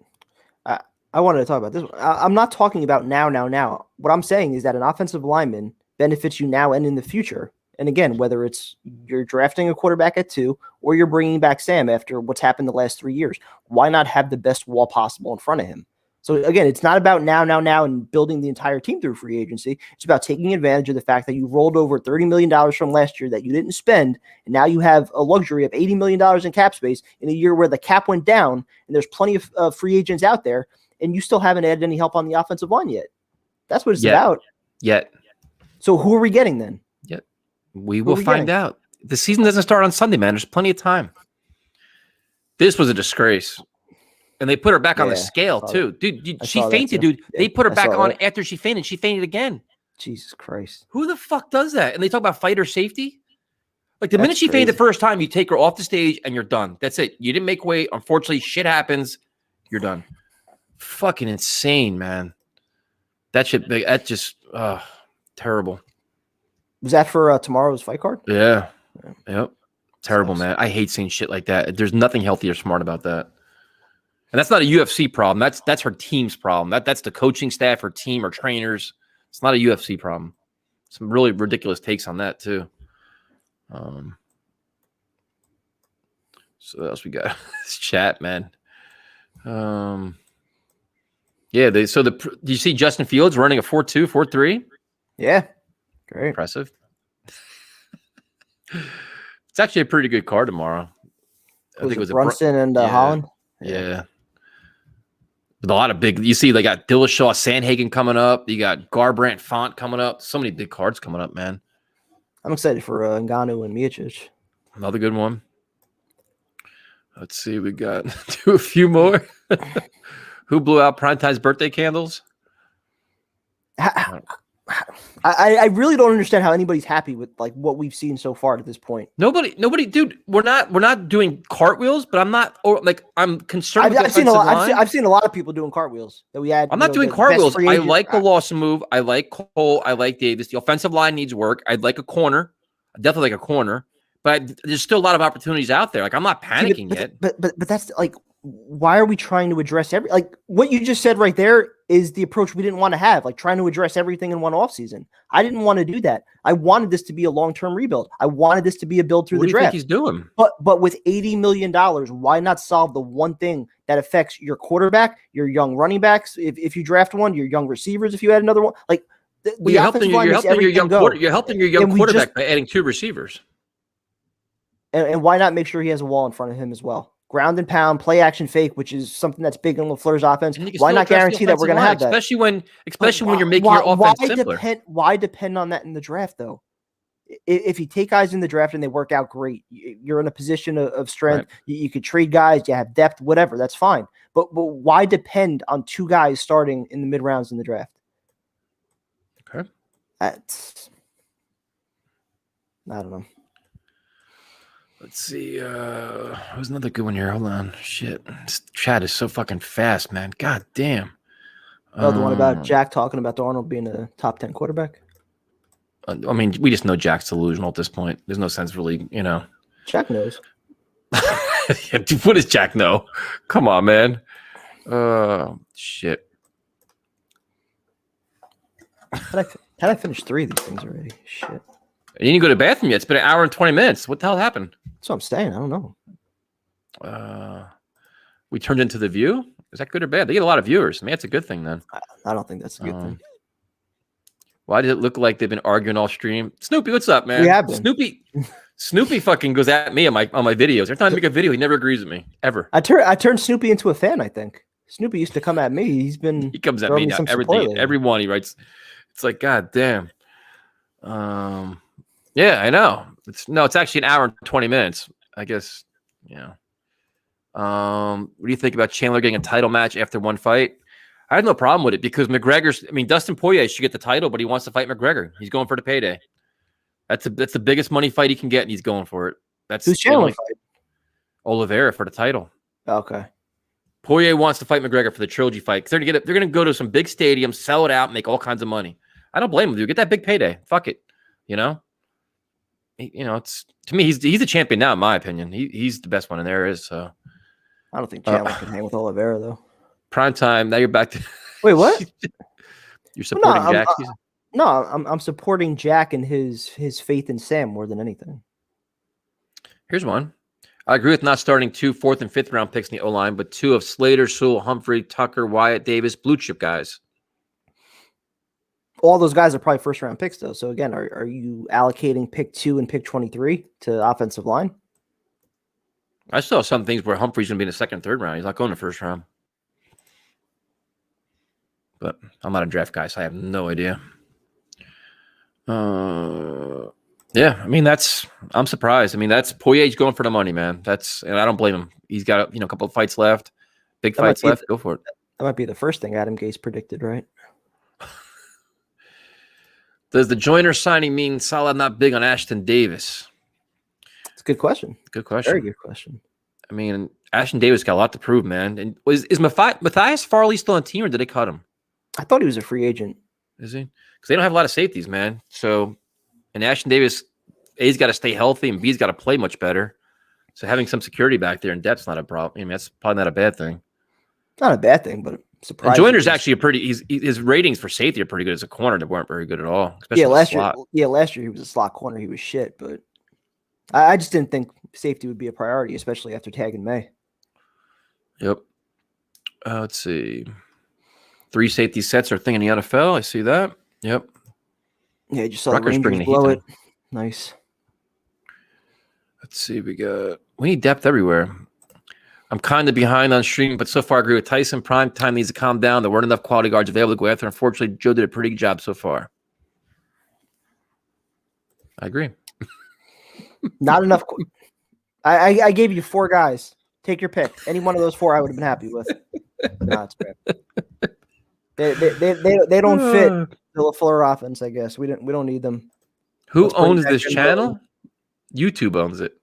I wanted to talk about this one. I'm not talking about now. What I'm saying is that an offensive lineman benefits you now and in the future. And again, whether it's you're drafting a quarterback at 2 or you're bringing back Sam after what's happened the last 3 years, why not have the best wall possible in front of him? So again, it's not about now and building the entire team through free agency. It's about taking advantage of the fact that you rolled over $30 million from last year that you didn't spend, and now you have a luxury of $80 million in cap space in a year where the cap went down, and there's plenty of free agents out there, and you still haven't added any help on the offensive line yet. That's what it's about. Yet. So who are we getting then? Yet. We will find out. The season doesn't start on Sunday, man. There's plenty of time. This was a disgrace. And they put her back on the scale, too. Dude, she fainted, dude. Yeah, they put her back on after she fainted. She fainted again. Jesus Christ. Who the fuck does that? And they talk about fighter safety? Like, the minute she fainted the first time, you take her off the stage and you're done. That's it. You didn't make weight. Unfortunately, shit happens. You're done. Fucking insane, man. That just terrible. Was that for tomorrow's fight card? Yeah. Yep. Terrible, man. I hate seeing shit like that. There's nothing healthy or smart about that. And that's not a UFC problem. That's her team's problem. That's the coaching staff, her team, or trainers. It's not a UFC problem. Some really ridiculous takes on that too. So what else we got? This chat, man. Yeah. Do you see Justin Fields running a 4.2, 4.3? Yeah. Great. Impressive. It's actually a pretty good card tomorrow. I think it was Brunson and Holland. Yeah. With a lot of big, you see, they got Dillashaw, Sandhagen coming up. You got Garbrandt, Font coming up. So many big cards coming up, man. I'm excited for Ngannou and Miocic. Another good one. Let's see, we got do a few more. Who blew out Primetime's birthday candles? I really don't understand how anybody's happy with like what we've seen so far at this point. Nobody, dude. We're not doing cartwheels, but I'm concerned. I've seen a lot of people doing cartwwheels that we had. I'm not doing cartwheels. I like the Lawson move. I like Cole. I like Davis. The offensive line needs work. I'd like a corner. I definitely like a corner. But there's still a lot of opportunities out there. Like I'm not panicking yet. But that's like, why are we trying to address what you just said right there is the approach we didn't want to have, like trying to address everything in one offseason. I didn't want to do that. I wanted this to be a long-term rebuild. I wanted this to be a build through the draft. What do you think he's doing? But with $80 million, why not solve the one thing that affects your quarterback, your young running backs, if you draft one, your young receivers, if you had another one? Like you're helping your young quarterback by adding 2 receivers. And why not make sure he has a wall in front of him as well? Ground and pound, play action fake, which is something that's big in LaFleur's offense. Why not guarantee that we're going to have that? Especially when you're making your offense simpler. Why depend on that in the draft, though? If you take guys in the draft and they work out great, you're in a position of strength. Right. You could trade guys, you have depth, whatever. That's fine. But why depend on 2 guys starting in the mid rounds in the draft? Okay. I don't know. Let's see. Who's another good one here? Hold on. Shit. This chat is so fucking fast, man. God damn. Oh, the one about Jack talking about Darnold being a top 10 quarterback? I mean, we just know Jack's delusional at this point. There's no sense really, Jack knows. Yeah, dude, what does Jack know? Come on, man. Shit. Had I finished 3 of these things already? Shit. You didn't go to the bathroom yet. It's been an hour and 20 minutes. What the hell happened? So I'm staying. I don't know. We turned into The View. Is that good or bad? They get a lot of viewers. I mean, that's a good thing then. I don't think that's a good thing. Why does it look like they've been arguing all stream? Snoopy, what's up, man? We have been. Snoopy fucking goes at me on my videos. Every time I make a video, he never agrees with me ever. I turned Snoopy into a fan. I think Snoopy used to come at me. He comes at me now. Everything, everyone he writes. It's like, God damn. Yeah, I know. It's actually an hour and 20 minutes. I guess. Yeah. What do you think about Chandler getting a title match after one fight? I had no problem with it because Dustin Poirier should get the title, but he wants to fight McGregor. He's going for the payday. That's the biggest money fight he can get, and he's going for it. That's who's Chandler fight? Oliveira for the title. Okay. Poirier wants to fight McGregor for the trilogy fight because they're gonna go to some big stadiums, sell it out, make all kinds of money. I don't blame him, dude. Get that big payday. Fuck it. It's to me, he's a champion now, in my opinion. He's the best one in there is. So I don't think Chandler can hang with Oliveira though. Prime time. Now you're back to. Wait, what? You're supporting Jack? I'm supporting Jack and his faith in Sam more than anything. Here's one. I agree with not starting 2 4th and 5th round picks in the O-line, but 2 of Slater, Sewell, Humphrey, Tucker, Wyatt, Davis, blue chip guys. All those guys are probably first round picks though. So again, are you allocating pick 2 and pick 23 to offensive line? I saw some things where Humphrey's going to be in the 2nd, 3rd round. He's not going to the 1st round. But I'm not a draft guy, so I have no idea. Yeah, I'm surprised. That's Poirier's going for the money, man. And I don't blame him. He's got a couple of fights left, big fights left. Go for it. That might be the first thing Adam Gase predicted, right? Does the Joyner signing mean Salah not big on Ashton Davis? It's a good question. Good question. Very good question. Ashton Davis got a lot to prove, man. And is Matthias Farley still on the team, or did they cut him? I thought he was a free agent. Is he? Because they don't have a lot of safeties, man. So, and Ashton Davis, A's got to stay healthy, and B's got to play much better. So having some security back there in depth's not a problem. That's probably not a bad thing. Not a bad thing, but surprising. Joyner's actually his ratings for safety are pretty good as a corner. They weren't very good at all. Last year he was a slot corner. He was shit, but I just didn't think safety would be a priority, especially after tagging May. Yep. Let's see. 3 safety sets are a thing in the NFL. I see that. Yep. Yeah, you just saw Rutgers the Rangers blow it. Nice. Let's see. We need depth everywhere. I'm kind of behind on streaming, but so far I agree with Tyson. Prime time needs to calm down. There weren't enough quality guards available to go after. Unfortunately, Joe did a pretty good job so far. I agree. Not enough. I gave you 4 guys. Take your pick. Any one of those 4 I would have been happy with. No, it's bad. They don't fit the LaFleur offense, I guess. We don't need them. Who owns this channel? YouTube owns it.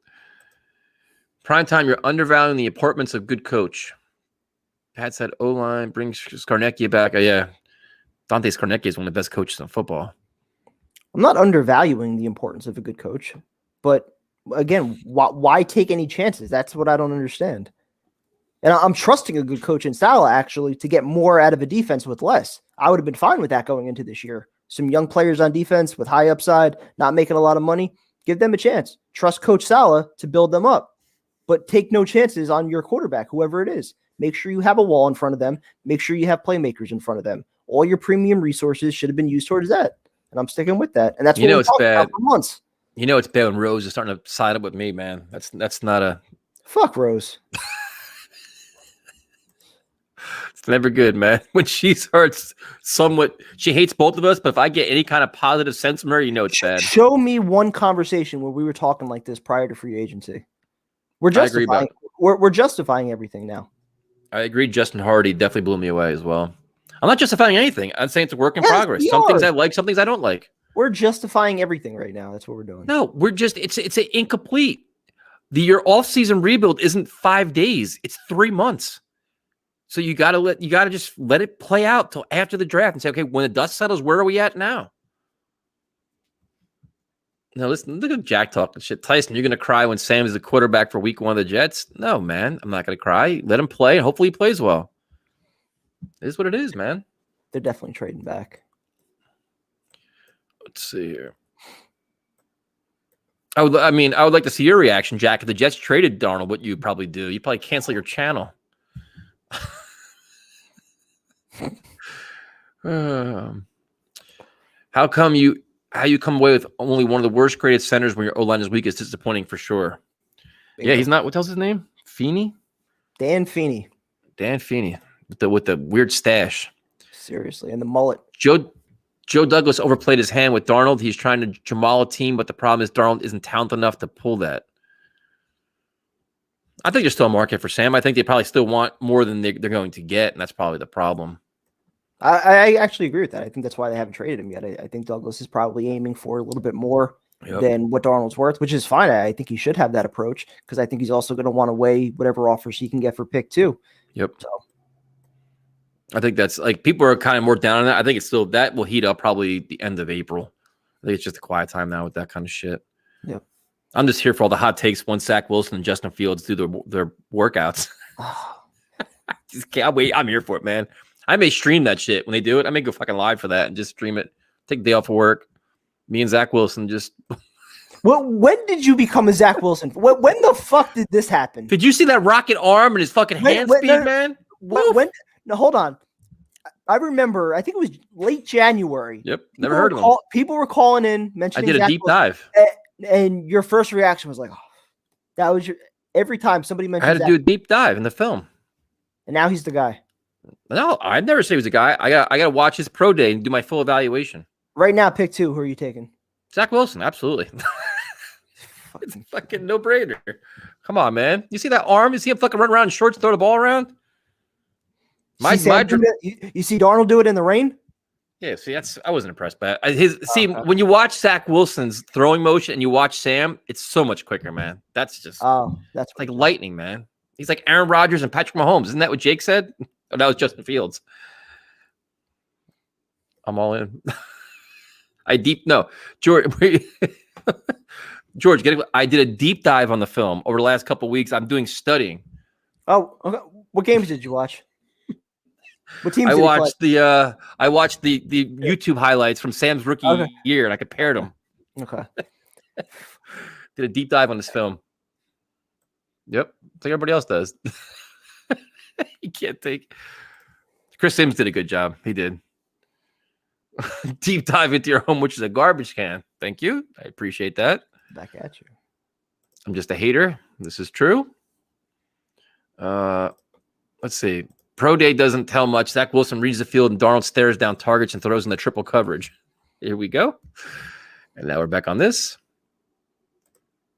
Primetime, you're undervaluing the importance of good coach. Pat said O-line brings Scarnecchia back. Oh, yeah. Dante Scarnecchia is one of the best coaches in football. I'm not undervaluing the importance of a good coach, but again, why take any chances? That's what I don't understand. And I'm trusting a good coach in Salah, actually, to get more out of a defense with less. I would have been fine with that going into this year. Some young players on defense with high upside, not making a lot of money. Give them a chance. Trust Coach Salah to build them up. But take no chances on your quarterback, whoever it is. Make sure you have a wall in front of them. Make sure you have playmakers in front of them. All your premium resources should have been used towards that. And I'm sticking with that. And that's what we talked about for months. It's bad when Rose is starting to side up with me, man. That's not a... Fuck Rose. It's never good, man. When she starts she hates both of us, but if I get any kind of positive sense from her, it's bad. Show me one conversation where we were talking like this prior to free agency. We're justifying everything now. I agree. Justin Hardy definitely blew me away as well. I'm not justifying anything. I'm saying it's a work in progress. Some things I like, some things I don't like. We're justifying everything right now. That's what we're doing. No, it's an incomplete. Your off-season rebuild isn't 5 days. It's 3 months. So you gotta just let it play out till after the draft and say, okay, when the dust settles, where are we at now? No, listen, look at Jack talking shit. Tyson, you're going to cry when Sam is the quarterback for week 1 of the Jets? No, man, I'm not going to cry. Let him play, and hopefully he plays well. It is what it is, man. They're definitely trading back. Let's see here. I would like to see your reaction, Jack. If the Jets traded Darnold, what you probably do? You probably cancel your channel. How you come away with only one of the worst graded centers when your O line is weak is disappointing for sure. Bingo. Yeah, he's not. What tells his name? Feeney. Dan Feeney. Dan Feeney with the weird stash. Seriously, and the mullet. Joe Douglas overplayed his hand with Darnold. He's trying to Jamal a team, but the problem is Darnold isn't talented enough to pull that. I think there's still a market for Sam. I think they probably still want more than they're going to get, and that's probably the problem. I actually agree with that. I think that's why they haven't traded him yet. I think Douglas is probably aiming for a little bit more than what Darnold's worth, which is fine. I think he should have that approach because I think he's also going to want to weigh whatever offers he can get for pick 2. Yep. So I think that's like people are kind of more down on that. I think it's still that will heat up probably the end of April. I think it's just a quiet time now with that kind of shit. Yep. I'm just here for all the hot takes. One Zach Wilson and Justin Fields do their workouts. Just can't wait. I'm here for it, man. I may stream that shit when they do it. I may go fucking live for that and just stream it. Take the day off of work. Me and Zach Wilson just. Well, when did you become a Zach Wilson? When the fuck did this happen? Did you see that rocket arm and his fucking hand speed, man? No, hold on. I remember. I think it was late January. Yep, never heard of him. People were calling in, mentioning. I did a deep dive, and your first reaction was like, "Oh, that was your." Every time somebody mentioned, I had to do a deep dive in the film, and now he's the guy. No, I'd never say he was a guy. I got to watch his pro day and do my full evaluation. Right now, pick 2. Who are you taking? Zach Wilson, absolutely. It's a fucking no-brainer. Come on, man. You see that arm? You see him fucking run around in shorts, throw the ball around? You see Darnold do it in the rain? Yeah, see, I wasn't impressed by it. When you watch Zach Wilson's throwing motion and you watch Sam, it's so much quicker, man. That's just that's like lightning, man. He's like Aaron Rodgers and Patrick Mahomes. Isn't that what Jake said? Oh, that was Justin Fields. I'm all in. George. George, I did a deep dive on the film over the last couple of weeks. I'm doing studying. Oh, okay. What games did you watch? What teams? I watched the YouTube highlights from Sam's rookie year, and I compared them. Okay. Did a deep dive on this film. Yep, it's like everybody else does. You can't take. Chris Sims did a good job. He did. Deep dive into your home, which is a garbage can. Thank you. I appreciate that. Back at you. I'm just a hater. This is true. Let's see. Pro day doesn't tell much. Zach Wilson reads the field and Darnold stares down targets and throws in the triple coverage. Here we go. And now we're back on this.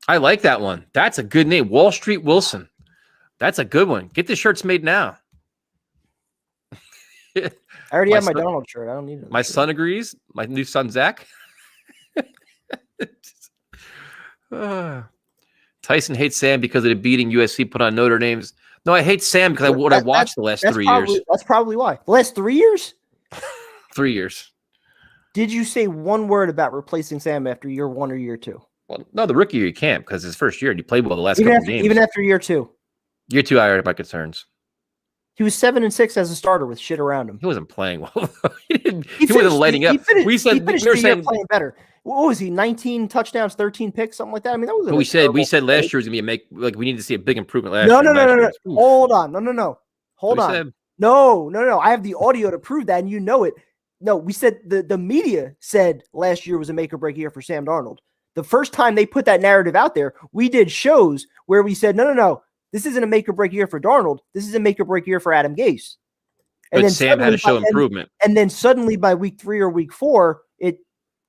I like that one. That's a good name. Wall Street Wilson. That's a good one. Get the shirts made now. I already have my Donald shirt. I don't need it. My son agrees. My new son, Zach. Tyson hates Sam because of the beating USC put on Notre Dame's. No, I hate Sam because I watched the last 3 years. That's probably why. The last 3 years? 3 years. Did you say one word about replacing Sam after year 1 or year 2? Well, no, the rookie year you can't because his first year and you played well the last couple of games. Even after year 2? Year 2, I already had my concerns. He was 7-6 as a starter with shit around him. He wasn't playing well. he wasn't lighting up. We were saying playing better. What was he? 19 touchdowns, 13 picks, something like that. I mean, that was. We said last year was gonna be we need to see a big improvement last year. No. Hold on. No. Hold on. No. I have the audio to prove that, and you know it. No, we said the media said last year was a make or break year for Sam Darnold. The first time they put that narrative out there, we did shows where we said, no. This isn't a make or break year for Darnold. This is a make or break year for Adam Gase. And but Sam had to show improvement. And then suddenly by week 3 or week 4, it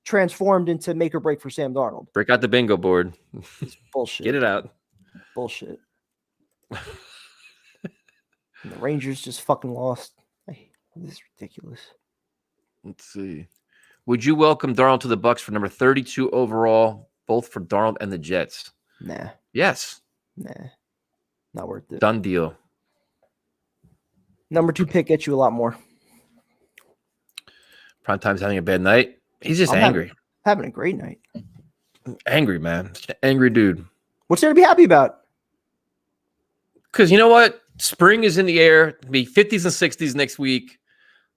transformed into make or break for Sam Darnold. Break out the bingo board. It's bullshit. Get it out. Bullshit. And the Rangers just fucking lost. This is ridiculous. Let's see. Would you welcome Darnold to the Bucs for number 32 overall, both for Darnold and the Jets? Nah. Yes. Nah. Not worth it. Done deal. Number 2 pick gets you a lot more. Primetime's having a bad night. He's just angry. Having a great night. Angry, man. Angry dude. What's there to be happy about? Because you know what? Spring is in the air. It'll be 50s and 60s next week.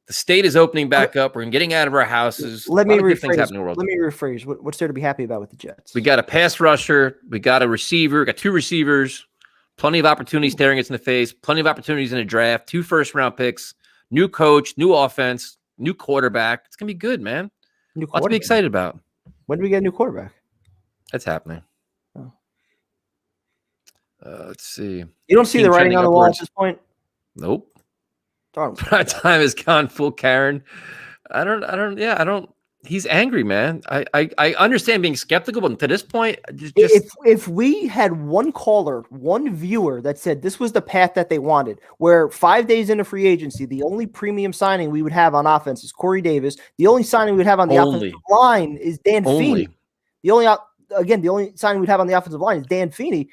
The state is opening back up. We're getting out of our houses. Let me rephrase. Things happening in the world. Let me rephrase. What's there to be happy about with the Jets? We got a pass rusher. We got a receiver. We got 2 receivers. Plenty of opportunities staring us in the face. Plenty of opportunities in the draft. 2 first-round picks. New coach. New offense. New quarterback. It's gonna be good, man. Lots to be excited about. When do we get a new quarterback? That's happening. Oh. Let's see. You don't see the writing on the wall at this point? Nope. Darn. Prime time has gone full Karen. I don't. He's angry, man. I understand being skeptical, but to this point, if we had one caller, one viewer that said this was the path that they wanted, where 5 days into free agency, the only premium signing we would have on offense is Corey Davis. The only signing we would have on the offensive line is Dan Feeney. The only signing we'd have on the offensive line is Dan Feeney.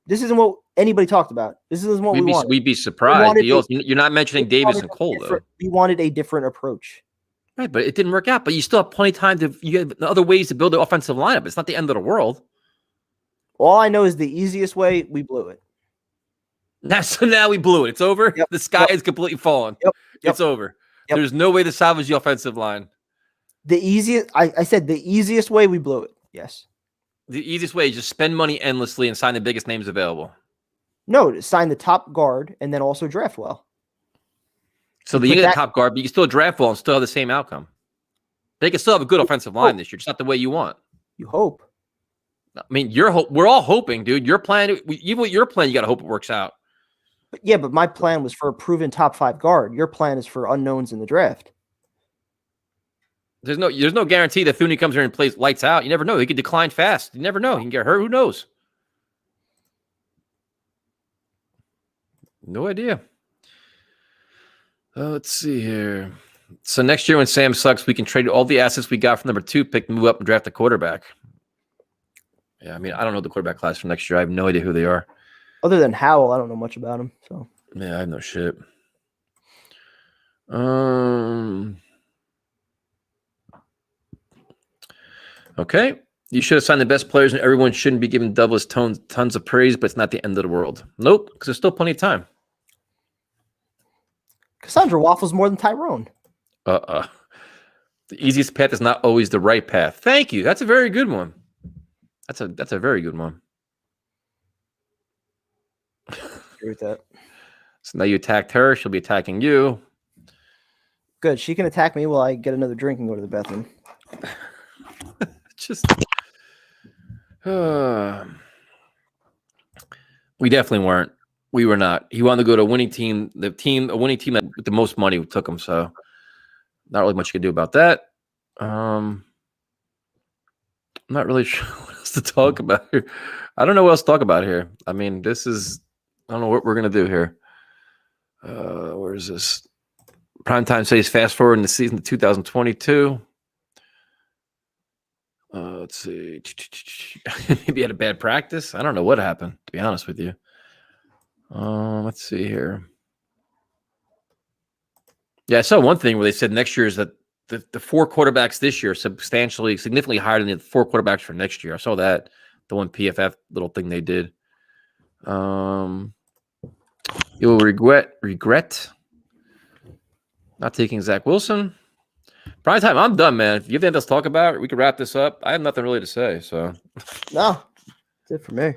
This isn't what anybody talked about. This isn't what we wanted. We'd be surprised. You're not mentioning Davis and Cole, though. We wanted a different approach. Right, but it didn't work out. But you still have plenty of time you have other ways to build the offensive lineup. It's not the end of the world. All I know is the easiest way, we blew it. Now we blew it. It's over. Yep. The sky is completely fallen. Yep. It's over. Yep. There's no way to salvage the offensive line. I said the easiest way, we blew it. Yes. The easiest way is just spend money endlessly and sign the biggest names available. No, sign the top guard and then also draft well. So you get a top guard, but you can still draft well and still have the same outcome. They can still have a good offensive line this year. It's not the way you want. You hope. I mean, we're all hoping, dude. Your plan, even with your plan, you got to hope it works out. But my plan was for a proven top 5 guard. Your plan is for unknowns in the draft. There's no guarantee that Thuney comes here and plays lights out. You never know. He could decline fast. You never know. He can get hurt. Who knows? No idea. Let's see here. So next year when Sam sucks, we can trade all the assets we got from number 2 pick, move up and draft a quarterback. Yeah, I mean, I don't know the quarterback class for next year. I have no idea who they are. Other than Howell, I don't know much about him. So yeah, I have no shit. Okay. You should have signed the best players, and everyone shouldn't be given Douglas tons of praise, but it's not the end of the world. Nope, because there's still plenty of time. Cassandra waffles more than Tyrone. The easiest path is not always the right path. Thank you. That's a very good one. That's a very good one. Agree with that. So now you attacked her. She'll be attacking you. Good. She can attack me while I get another drink and go to the bathroom. Just we definitely weren't. We were not. He wanted to go to a winning team. A winning team that with the most money took him. So not really much you can do about that. I'm not really sure what else to talk about here. I don't know what else to talk about here. I mean, I don't know what we're gonna do here. Where is this? Primetime says fast forward in the season of 2022. Let's see. Maybe had a bad practice. I don't know what happened, to be honest with you. Let's see here. Yeah, I saw one thing where they said next year is that the 4 quarterbacks this year are significantly higher than the 4 quarterbacks for next year. I saw that, the one PFF little thing they did. You will regret not taking Zach Wilson. Prime time, I'm done, man. If you have anything else to talk about, we can wrap this up. I have nothing really to say. So no, that's it for me.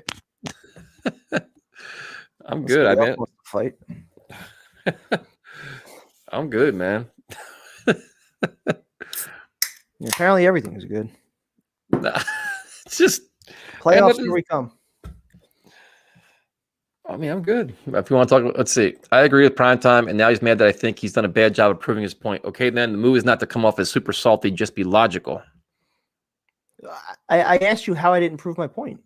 I'm good. I mean, fight. I'm good, man. Apparently, everything is good. It's just playoffs. Here we come. I mean, I'm good. If you want to talk, let's see. I agree with Prime Time, and now he's mad that I think he's done a bad job of proving his point. Okay, then the move is not to come off as super salty, just be logical. I asked you how I didn't prove my point.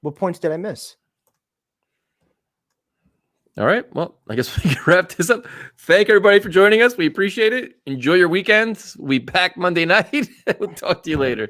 What points did I miss? All right. Well, I guess we can wrap this up. Thank everybody for joining us. We appreciate it. Enjoy your weekend. We back Monday night. We'll talk to you later.